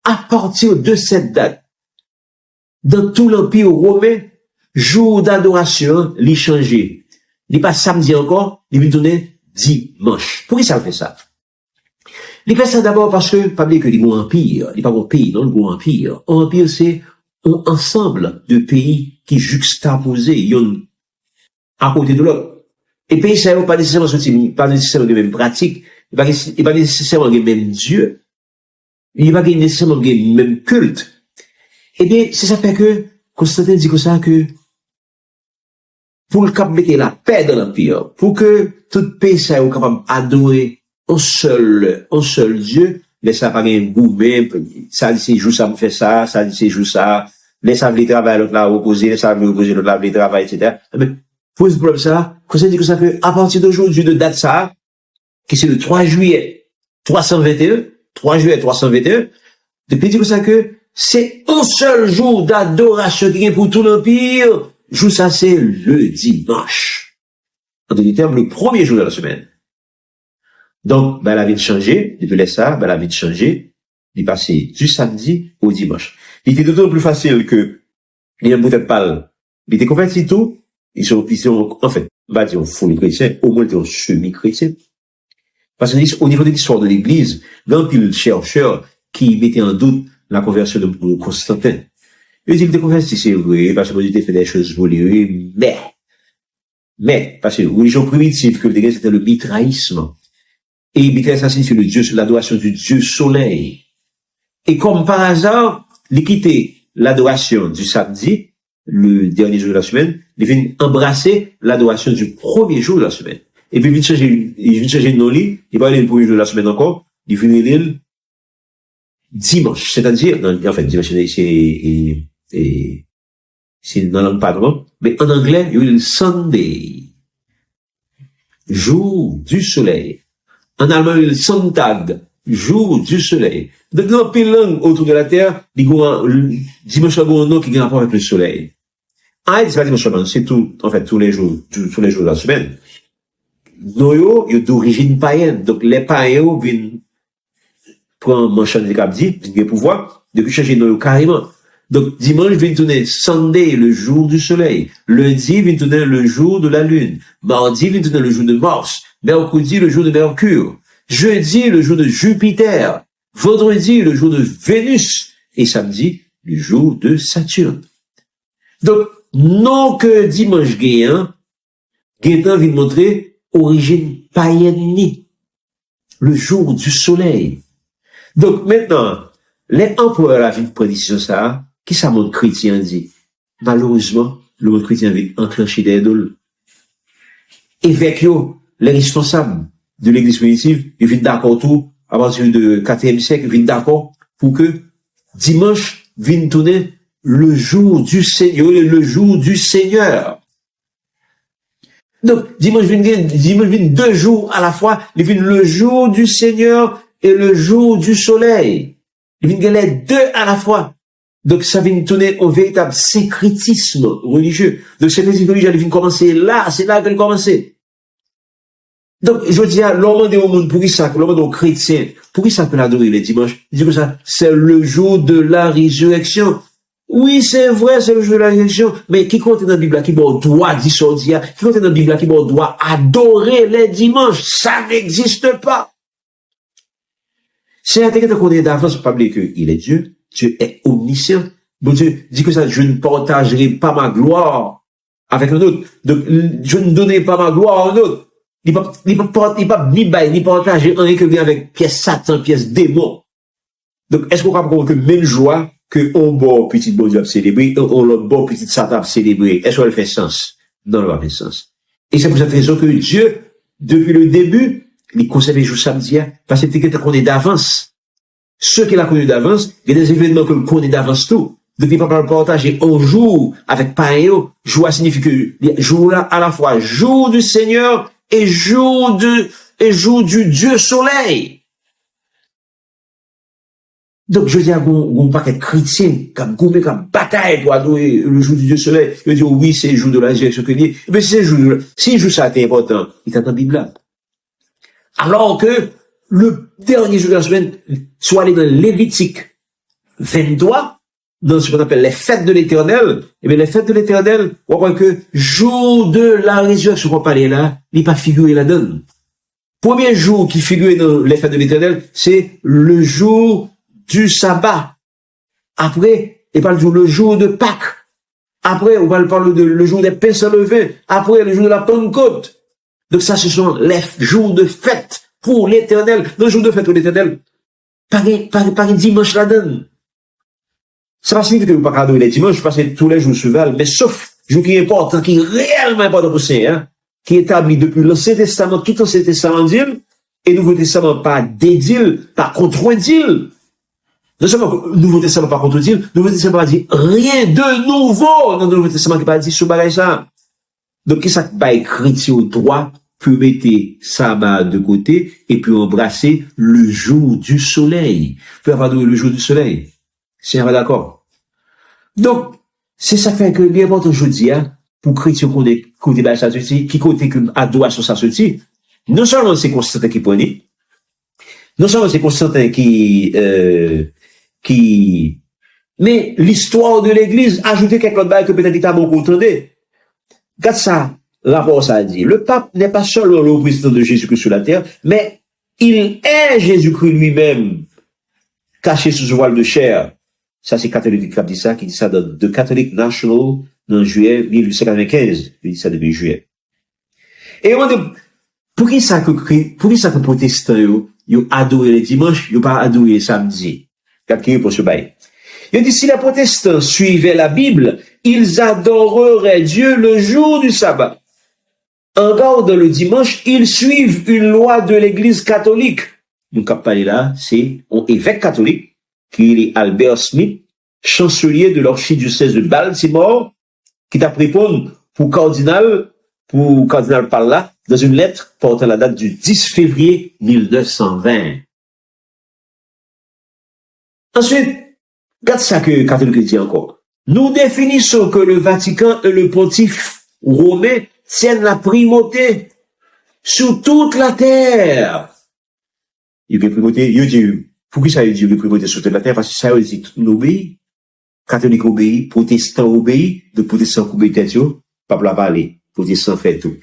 à partir de cette date, dans tout l'empire romain, jour d'adoration, il changé. Il pas samedi encore, il vient tourner dimanche. Pourquoi ça fait ça? Il fait ça d'abord parce que, pas bien que les gros empires, il pas un pays, non, le gros empire. Un empire, c'est un ensemble de pays qui juxtaposés, yon, à côté de l'autre. Et pays, ça n'a pas nécessairement les mêmes pratiques, il pas nécessairement les mêmes dieux, il pas nécessairement les mêmes cultes. Eh bien, c'est ça fait que, Constantin dit comme ça que, pour le cap mettre la paix dans l'empire, pour que tout pays soit capable d'adorer un seul Dieu, mais ça pas un gourmet, ça dit c'est jour ça me fait ça dit c'est jour ça, mais ça veut travailler l'autre là opposé, ça veut opposer l'autre là veut travailler, etc. Mais, pour ce problème ça, Constantin dit comme ça que, à partir d'aujourd'hui, de date ça, qui c'est le 3 juillet 321, depuis dit comme ça que, c'est un seul jour d'adoration qui est pour tout l'empire. Jour ça, c'est le dimanche. En d'autres termes, le premier jour de la semaine. Donc, la vie de changer, depuis ça, la vie de changer, il passait du samedi au dimanche. Il était d'autant plus facile que, il y a peut-être pas, il était converti tout, ils sont, en fait, on va dire, full chrétien, au moins, ils sont semi-chrétiens. Parce que, au niveau de l'histoire de l'église, d'un pile chercheurs qui mettaient en doute la conversion de Constantin. Il dit que converti, c'est vrai, parce que il fait des choses volées, mais, parce que la religion primitive que le c'était le mitraïsme. Et mitraïsme, ça signifie le Dieu, l'adoration du Dieu soleil. Et comme par hasard, il quittait l'adoration du samedi, le dernier jour de la semaine, il vient embrasser l'adoration du premier jour de la semaine. Et puis, il vient changer de nom, il va aller le premier jour de la semaine encore, il vient aller dimanche, c'est-à-dire, en fait, dimanche, c'est dans la langue padron, mais en anglais, il y a le Sunday, jour du soleil. En allemand, il y a le Sonntag, jour du soleil. Donc, dans plein de langues autour de la terre, dimanche, il y a un nom qui a rapport avec le soleil. Ah, c'est pas dimanche, c'est tout, en fait, tous les jours de la semaine. Noyo, il y a d'origine païenne. Donc, les païens viennent prendre manchon de capdi, viennent pouvoir, depuis changer Noyo carrément. Donc, dimanche vient tourner Sunday, le jour du soleil. Lundi vient tourner le jour de la lune. Mardi vient tourner le jour de Mars. Mercredi, le jour de Mercure. Jeudi, le jour de Jupiter. Vendredi, le jour de Vénus. Et samedi, le jour de Saturne. Donc, non que dimanche gagnant vient montrer origine païenne, le jour du soleil. Donc, maintenant, les empereurs la vie de prédiction ça, qui ça monde chrétien dit? Malheureusement, le monde chrétien vient enclencher des idoles. Évêques, les responsables de l'église primitive, ils viennent d'accord tout, à partir du 4e siècle, ils viennent d'accord pour que dimanche vienne tourner le jour du Seigneur, le jour du Seigneur. Donc, dimanche vient 2 jours à la fois, il vient le jour du Seigneur et le jour du soleil. Il vient les 2 à la fois. Donc, ça vient tourner au véritable syncrétisme religieux. Donc, syncrétisme religieux, il vient commencer là, c'est là qu'elle commence. Donc, je dis à l'homme au monde, pour qui ça, l'homme aux chrétiens, pour qui ça peut l'adorer les dimanches? Il dit que ça, c'est le jour de la résurrection. Oui, c'est vrai, c'est le jour de la résurrection, mais qui compte dans la Bible qui doit dissortir, qui compte dans la Bible qui doit adorer les dimanches, ça n'existe pas. C'est un quelqu'un qu'on est d'avance, faut pas oublier qu'il est Dieu. Dieu est omniscient. Bon Dieu dit que ça, je ne partagerai pas ma gloire avec un autre. Donc, je ne donnerai pas ma gloire à un autre. Il pas ni partager rien que bien avec pièce Satan, pièce démon. Donc, est-ce qu'on comprend que même joie que on bon petit bon Dieu a célébré, on l'autre bon petit Satan a célébré, est-ce qu'elle fait sens? Non, elle n'a pas fait sens. Et c'est pour cette raison que Dieu, depuis le début, il conserve les jours samedi, parce que c'est quelqu'un qu'on est d'avance. Ceux qu'il a connus d'avance, il y a des événements que l'on connaît d'avance tout. Donc, il ne peut pas partager un jour avec pareil. Jour signifie que jour là, à la fois jour du Seigneur et jour du Dieu soleil. Donc, je dis à mon paquet chrétien, comme bataille pour adorer le jour du Dieu soleil. Je dis, oui, c'est le jour de la résurrection que dit. Mais si le jour ça a été important, il est dans la Bible là. Alors que, le dernier jour de la semaine, soit aller dans Lévitique 23, dans ce qu'on appelle les fêtes de l'éternel, et bien les fêtes de l'éternel, on voit que jour de la résurrection qu'on parlait là, il n'est pas figuré là-dedans. Premier jour qui figure dans les fêtes de l'éternel, c'est le jour du sabbat. Après, il parle du le jour de Pâques. Après, on va parler de le jour des pains sans levain. Après, le jour de la Pentecôte. Donc ça, ce sont les jours de fête pour l'éternel. Dans le jour de fête pour l'éternel, par un dimanche là-dedans. Ça va signifier que vous ne pouvez pas adorer les dimanches, parce que tous les jours se valent, mais sauf, jour qui est important, qui est réellement important pour ça, hein, qui est établi depuis l'Ancien Testament, tout l'Ancien Testament dit, et Nouveau Testament pas dédile, pas contredile. Non seulement Nouveau Testament pas contredile, Nouveau Testament pas dit rien de nouveau dans le Nouveau Testament qui pas dit ce bagage ça. Donc, qu'est-ce que ça chrétien au droit, peut mettre sabbat de côté, et puis embrasser le jour du soleil. Peut avoir le jour du soleil. C'est un d'accord. Donc, c'est ça fait que bien important aujourd'hui, hein, pour chrétien qu'on est, ça qui côté que adoration ça se non seulement c'est Constantin qui prenait, non seulement c'est Constantin mais l'histoire de l'église ajouter quelque chose que peut-être il t'a beaucoup entendu. Regarde ça, rapport ça dit. Le pape n'est pas seulement le représentant de Jésus-Christ sur la terre, mais il est Jésus-Christ lui-même, caché sous ce voile de chair. Ça, c'est catholique qui dit ça dans The Catholic National, dans juillet 1895. Il dit ça depuis juillet. Et on dit, pour qui ça que protestants, ils adorent les dimanches, ils pas adorent les samedis? Quelqu'un pour ce bail. Il dit, si les protestants suivaient la Bible, ils adoreraient Dieu le jour du sabbat. Encore dans le dimanche, ils suivent une loi de l'église catholique. Donc, à parler là, c'est un évêque catholique, qui est Albert Smith, chancelier de l'archidiocèse de Baltimore, qui t'a répondu pour cardinal Palla, dans une lettre portant la date du 10 février 1920. Ensuite, regarde ça que catholique dit encore. Nous définissons que le Vatican et le pontife romain tiennent la primauté sur toute la terre. Il y a primauté, il dit, pourquoi ça dit la primauté sur toute la terre? Parce que ça veut dire tout obéit. Catholique obéit, protestant obéit, de protestant obéit, pape l'a parlé, protestant fait tout.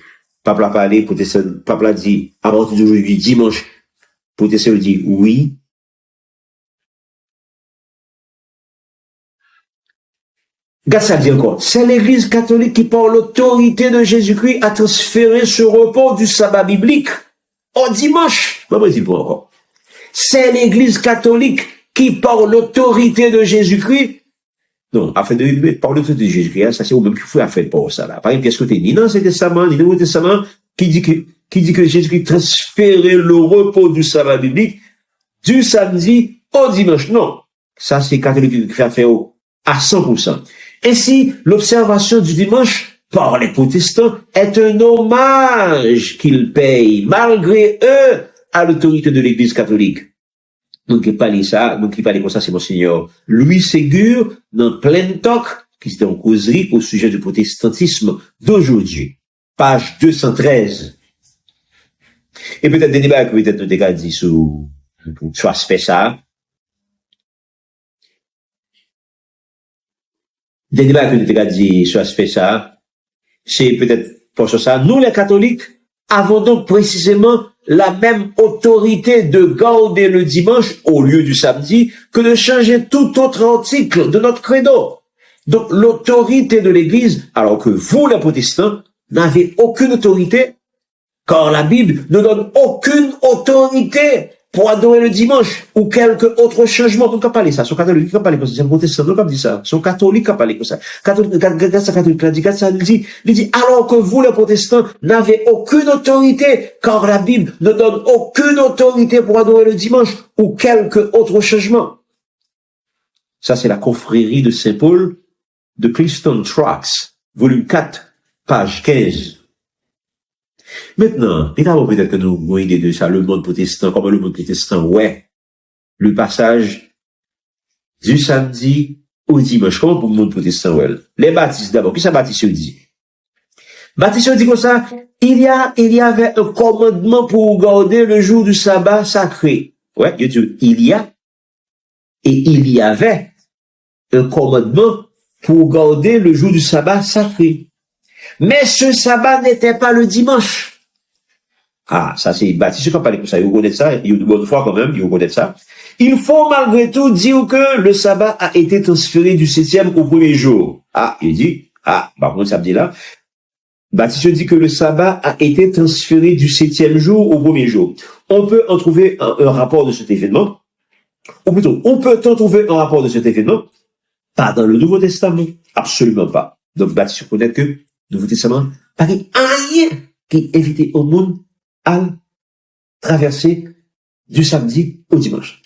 Pape l'a parlé, protestant, pape l'a dit, à partir d'aujourd'hui, dimanche, protestant dit oui. Regarde ça dit encore. C'est l'église catholique qui, par l'autorité de Jésus-Christ, a transféré ce repos du sabbat biblique au dimanche. Pas possible encore. C'est l'église catholique qui, par l'autorité de Jésus-Christ, non, afin de, par l'autorité de Jésus-Christ, ça c'est au même qu'il faut faire pour ça là. Par exemple, qu'est-ce que t'es ni dans l'Ancien Testament, ni dans le Nouveau Testament, qui dit que Jésus-Christ transférait le repos du sabbat biblique du samedi au dimanche. Non. Ça c'est catholique qui fait faire à 100%. Ainsi, l'observation du dimanche par les protestants est un hommage qu'ils payent, malgré eux, à l'autorité de l'Église catholique. Donc, qui parlait ça, donc, qui parlait comme ça, c'est Monseigneur Louis Ségur, dans Plein Talk, qui était en causerie au sujet du protestantisme d'aujourd'hui. Page 213. Et peut-être des débats que peut-être nous avons dit sur aspect ça. Des débats que nous avons dit sur aspect ça. C'est peut-être pour ça. Nous, les catholiques, avons donc précisément la même autorité de garder le dimanche au lieu du samedi que de changer tout autre article de notre credo. Donc, l'autorité de l'Église, alors que vous, les protestants, n'avez aucune autorité, car la Bible ne donne aucune autorité pour adorer le dimanche ou quelque autre changement. Donc, on parle ça. Son catholique qui parle comme ça. C'est un protestant, donc on dit ça. Son catholique qui parle comme ça. Catholique, il dit, alors que vous, les protestants, n'avez aucune autorité, car la Bible ne donne aucune autorité pour adorer le dimanche ou quelque autre changement. Ça, c'est la confrérie de Saint-Paul de Clifton Tracts, volume 4, page 15. Maintenant, peut-être que nous avons une idée de ça, le monde protestant, comment le monde protestant, ouais, le passage du samedi au dimanche, comment pour le monde protestant, ouais. Les baptistes d'abord, qu'est-ce que Baptiste dit? Baptiste dit comme ça, il y avait un commandement pour garder le jour du sabbat sacré. Ouais, il dit, il y avait un commandement pour garder le jour du sabbat sacré. Mais ce sabbat n'était pas le dimanche. Ah, ça c'est Baptiste qui a parlé comme ça. Vous connaissez ça, il y a une bonne foi quand même, vous connaissez ça. Il faut malgré tout dire que le sabbat a été transféré du 7e au premier jour. Ah, il dit, par contre, ça me dit là. Baptiste dit que le sabbat a été transféré du 7e jour au premier jour. On peut en trouver un rapport de cet événement. Ou plutôt, on peut en trouver un rapport de cet événement. Pas dans le Nouveau Testament. Absolument pas. Donc, Baptiste reconnaît que le Nouveau Testament, pas rien qui évitait au monde à traverser du samedi au dimanche.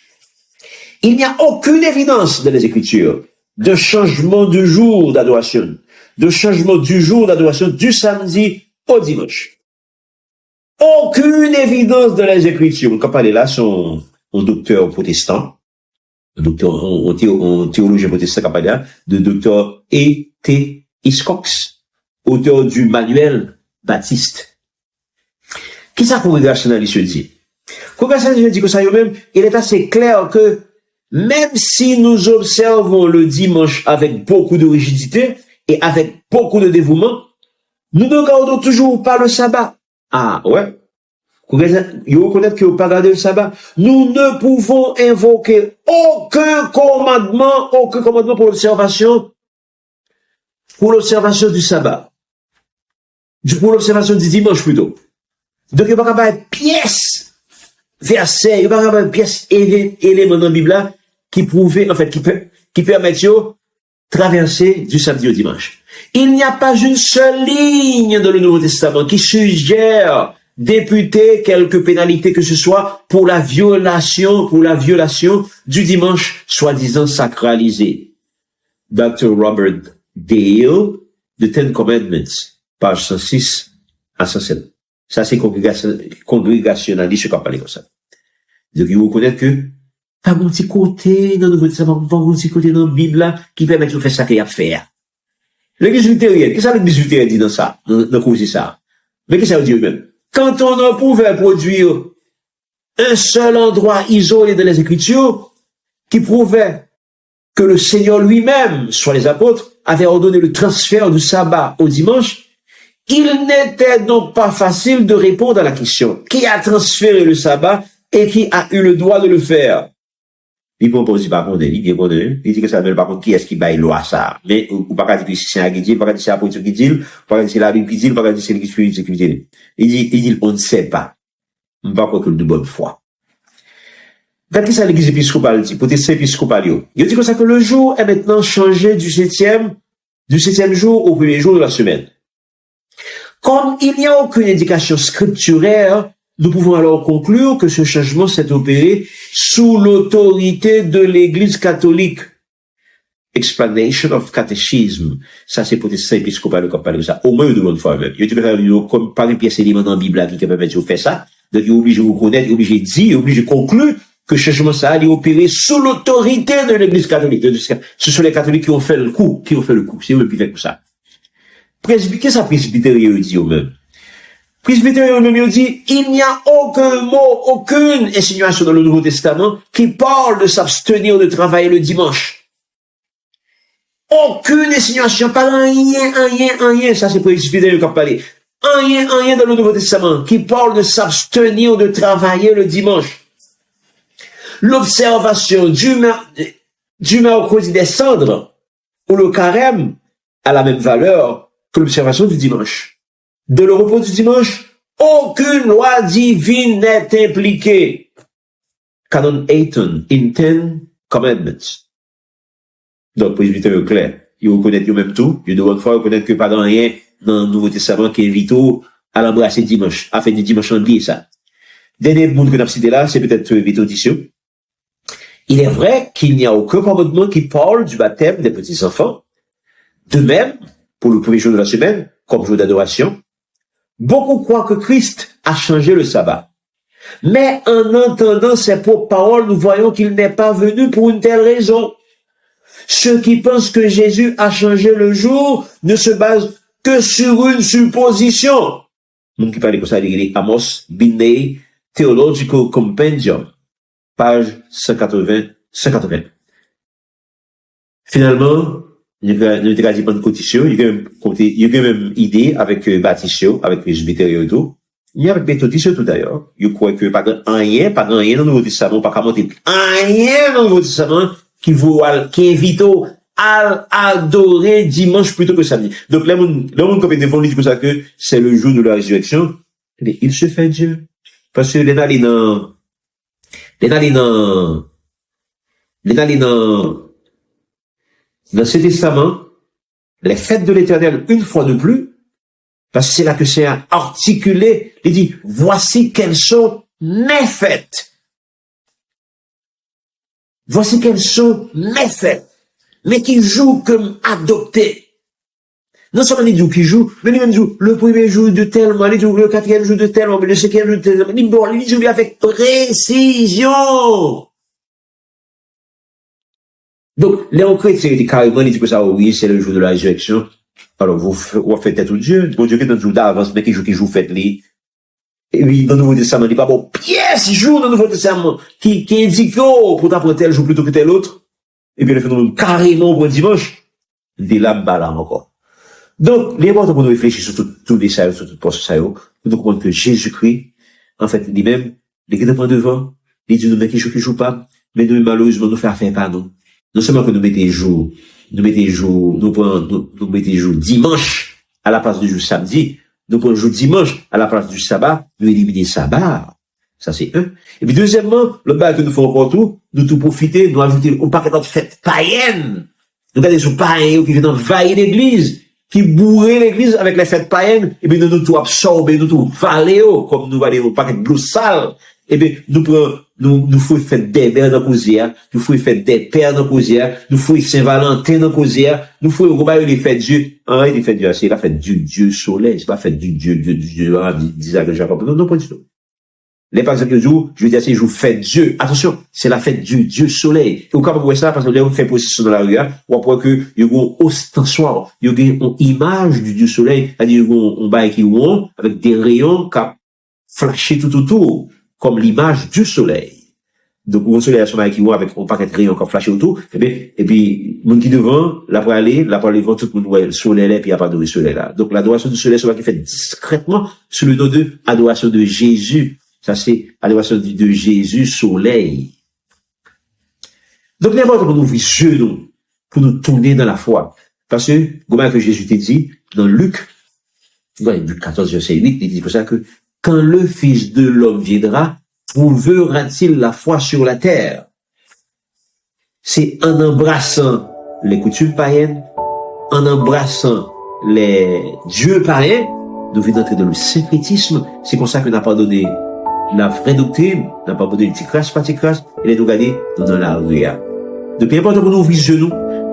Il n'y a aucune évidence dans les Écritures de changement du jour d'adoration, de changement du jour d'adoration du samedi au dimanche. Aucune évidence dans les Écritures. Quand parler là, son docteur protestant, un docteur en théologie protestante, quand parler là, de docteur E.T. Hiscox, auteur du manuel Baptiste. Qui ça congrégationaliste dit? Congrégationaliste dit que ça même, il est assez clair que même si nous observons le dimanche avec beaucoup de rigidité et avec beaucoup de dévouement, nous ne gardons toujours pas le sabbat. Ah, ouais. Ils reconnaissent qu'ils n'ont pas gardé le sabbat. Nous ne pouvons invoquer aucun commandement pour l'observation du sabbat. Pour l'observation du dimanche plutôt. Donc, il n'y a pas capable de pièce, verset, il n'y a pas capable de pièce, élément dans la Bible là, qui prouvait, en fait, qui permettent de traverser du samedi au dimanche. Il n'y a pas une seule ligne dans le Nouveau Testament qui suggère d'imputer quelque pénalité que ce soit pour la violation du dimanche, soi-disant sacralisé. Dr. Robert Dale, The Ten Commandments, page 106 à 107. Ça, c'est congrégationaliste qui a parlé comme ça. Donc, ils reconnaissent que, pas mon petit côté dans le Nouveau Testament, pas mon petit côté dans la Bible là, qui permet de faire ça qu'il y a à faire. L'église luthérienne, qu'est-ce que l'église luthérienne dit dans ça? Dans quoi c'est ça? Mais qu'est-ce que ça veut dire même? Quand on ne pouvait produire un seul endroit isolé dans les Écritures, qui prouvait que le Seigneur lui-même, soit les apôtres, avait ordonné le transfert du sabbat au dimanche, il n'était donc pas facile de répondre à la question. Qui a transféré le sabbat et qui a eu le droit de le faire? Il propose par contre, il dit que ça veut par contre qui est-ce qui baille loi ça. Mais, ou pas dire que c'est un qui dit, pas dire que c'est l'apôtre qui dit, pas dire que c'est la Bible qui dit, pas dire que c'est l'église qui dit. Il dit, on ne sait pas. On ne pas croire que de bonne foi. Qu'est-ce que ça l'église épiscopale dit? Protestant épiscopal, il dit comme ça que le jour est maintenant changé du septième jour au premier jour de la semaine. Comme il n'y a aucune indication scripturaire, nous pouvons alors conclure que ce changement s'est opéré sous l'autorité de l'Église catholique. Explanation of Catechism. Ça, c'est protestant épiscopal qui parle de ça. Au moins, de bonne foi même. Il dit que, comme par une pièce élément dans la Bible qui permet de faire ça, donc il est obligé de reconnaître, il est obligé de dire, il est obligé de conclure que changement ça a opéré sous l'autorité de l'Église catholique. Ce sont les catholiques qui ont fait le coup, C'est eux qui fait ça. Qu'est-ce que ça presbytérien dit au même? Presbytérien même dit, il n'y a aucun mot, aucune insinuation dans le Nouveau Testament qui parle de s'abstenir de travailler le dimanche. Aucune insinuation, pas rien, ça c'est presbytérien qui a parlé. Rien dans le Nouveau Testament qui parle de s'abstenir de travailler le dimanche. L'observation du mercredi des cendres ou le carême a la même valeur que l'observation du dimanche. De le repos du dimanche, aucune loi divine n'est impliquée. Canon 18 in 10 commandments. Donc, presbytère clair, ils reconnaissent eux-mêmes tout, ils doivent fois reconnaître que pas dans rien dans le Nouveau Testament qui invite à l'embrasser dimanche, à faire du dimanche en lié, ça. Dernier monde que nous avons cité là, c'est peut-être Vito Audition. Il est vrai qu'il n'y a aucun commandement qui parle du baptême des petits enfants. De même, pour le premier jour de la semaine, comme jour d'adoration, beaucoup croient que Christ a changé le sabbat. Mais en entendant ces propres paroles, nous voyons qu'il n'est pas venu pour une telle raison. Ceux qui pensent que Jésus a changé le jour ne se basent que sur une supposition. Donc, qui parle comme ça, il Amos Binney Theological Compendium, page 180. Finalement, il y a une condition, il y a même idée avec Baptiste, avec Presbytère et tout. Il y a avec Méthodiste tout d'ailleurs. Je crois que pas rien dans le Nouveau Testament, pas comment dire, rien dans le Nouveau Testament qui invite à adorer dimanche plutôt que samedi. Donc, le monde comme ils devant lui dire ça que c'est le jour de la résurrection, mais il se fait Dieu. Parce que les allés dans ce testament, les fêtes de l'Éternel, une fois de plus, parce que c'est là que c'est articulé, il dit, voici quelles sont mes fêtes. Voici quelles sont mes fêtes. Mais qui jouent comme adoptés. Non seulement les jours qui jouent, mais les mêmes jours, le premier jour de tel mois, le quatrième jour de tel mois, le cinquième jour de tel mois, ils jouent avec précision. Donc, les chrétiens disent carrément, ils disent que ça, oui, c'est le jour de la résurrection. Alors, vous faites tout Dieu. Bon Dieu qui est dans le jour d'avance, mais qui joue faites-les. Et oui, dans le Nouveau Testament, il dit pas bon, pièce, jour dans le Nouveau Testament, qui indique, pour t'apprendre tel jour plutôt que tel autre. Et bien, le phénomène carrément pour un dimanche, des lames là encore. Donc, l'important pour nous réfléchir sur tout les ça, sur tout poste ça, pour nous comprendre que Jésus-Christ, en fait, lui-même, les qui nous prend devant, les dieux nous mettent qui joue pas, mais nous, malheureusement, nous faire faire pas, non. Non seulement que nous mettez jour dimanche à la place du jour samedi, nous prenons jour dimanche à la place du sabbat, nous éliminons sabbat. Ça, c'est un. Et puis, deuxièmement, le bail que nous faisons encore nous tout profiter, nous ajouter au paquet d'autres fêtes païennes. Nous regardons sur païens qui viennent envahir l'église, qui bourrent l'église avec les fêtes païennes, et puis nous tout absorber, nous tout valer, comme nous valons au paquet de l'eau sale. Et puis, nous faisons fête des mères dans Cousière, nous faisons fête des pères dans Cousière, nous faisons Saint-Valentin dans Cousière, nous faisons les fêtes Dieu. Les fêtes Dieu, c'est la fête du Dieu soleil, c'est pas fête du Dieu, d'Isaac et Jacob. Non, pas du tout. Les par exemple, je veux dire, c'est jour fête Dieu. Attention, c'est la fête du Dieu soleil. Et au cas où vous voyez ça, parce que là, on fait position dans la rue, on voit que, il y a une ostensoir, il y a une image du Dieu soleil, c'est-à-dire, on baille qui rond, avec des rayons qui flashent tout autour, comme l'image du soleil. Donc, on soleil à son baille qui rond, avec un paquet de rayons qui flashent autour, et puis, monde qui devant, là pour aller devant, tout le monde voit le soleil là, et puis il n'y a pas de soleil là. Donc, l'adoration du soleil, c'est qui fait discrètement, sous le nom de adoration de Jésus. Ça, c'est l'adoration de Jésus, soleil. Donc, n'importe pour nous ouvrir yeux, pour nous tourner dans la foi. Parce que, comment que Jésus t'a dit, dans Luc 14, verset 8, il dit pour ça que, quand le Fils de l'homme viendra, prouvera-t-il la foi sur la terre? C'est en embrassant les coutumes païennes, en embrassant les dieux païens, nous venons d'entrer dans le syncrétisme. C'est pour ça qu'on n'a pas donné la vraie doctrine, n'a pas donné une petite crasse, pas petite crasse, et les nous garder dans la rue. Donc, l'important pour nous ouvrir nous,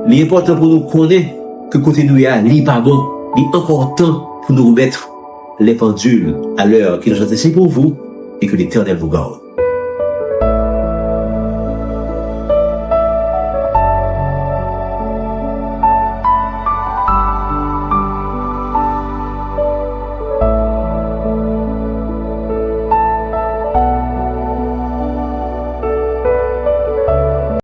l'important pour nous connaître que côté nous y a, pas bon, il est encore temps pour nous remettre les pendules à l'heure qui nous intéresse pour vous et que l'Éternel vous garde.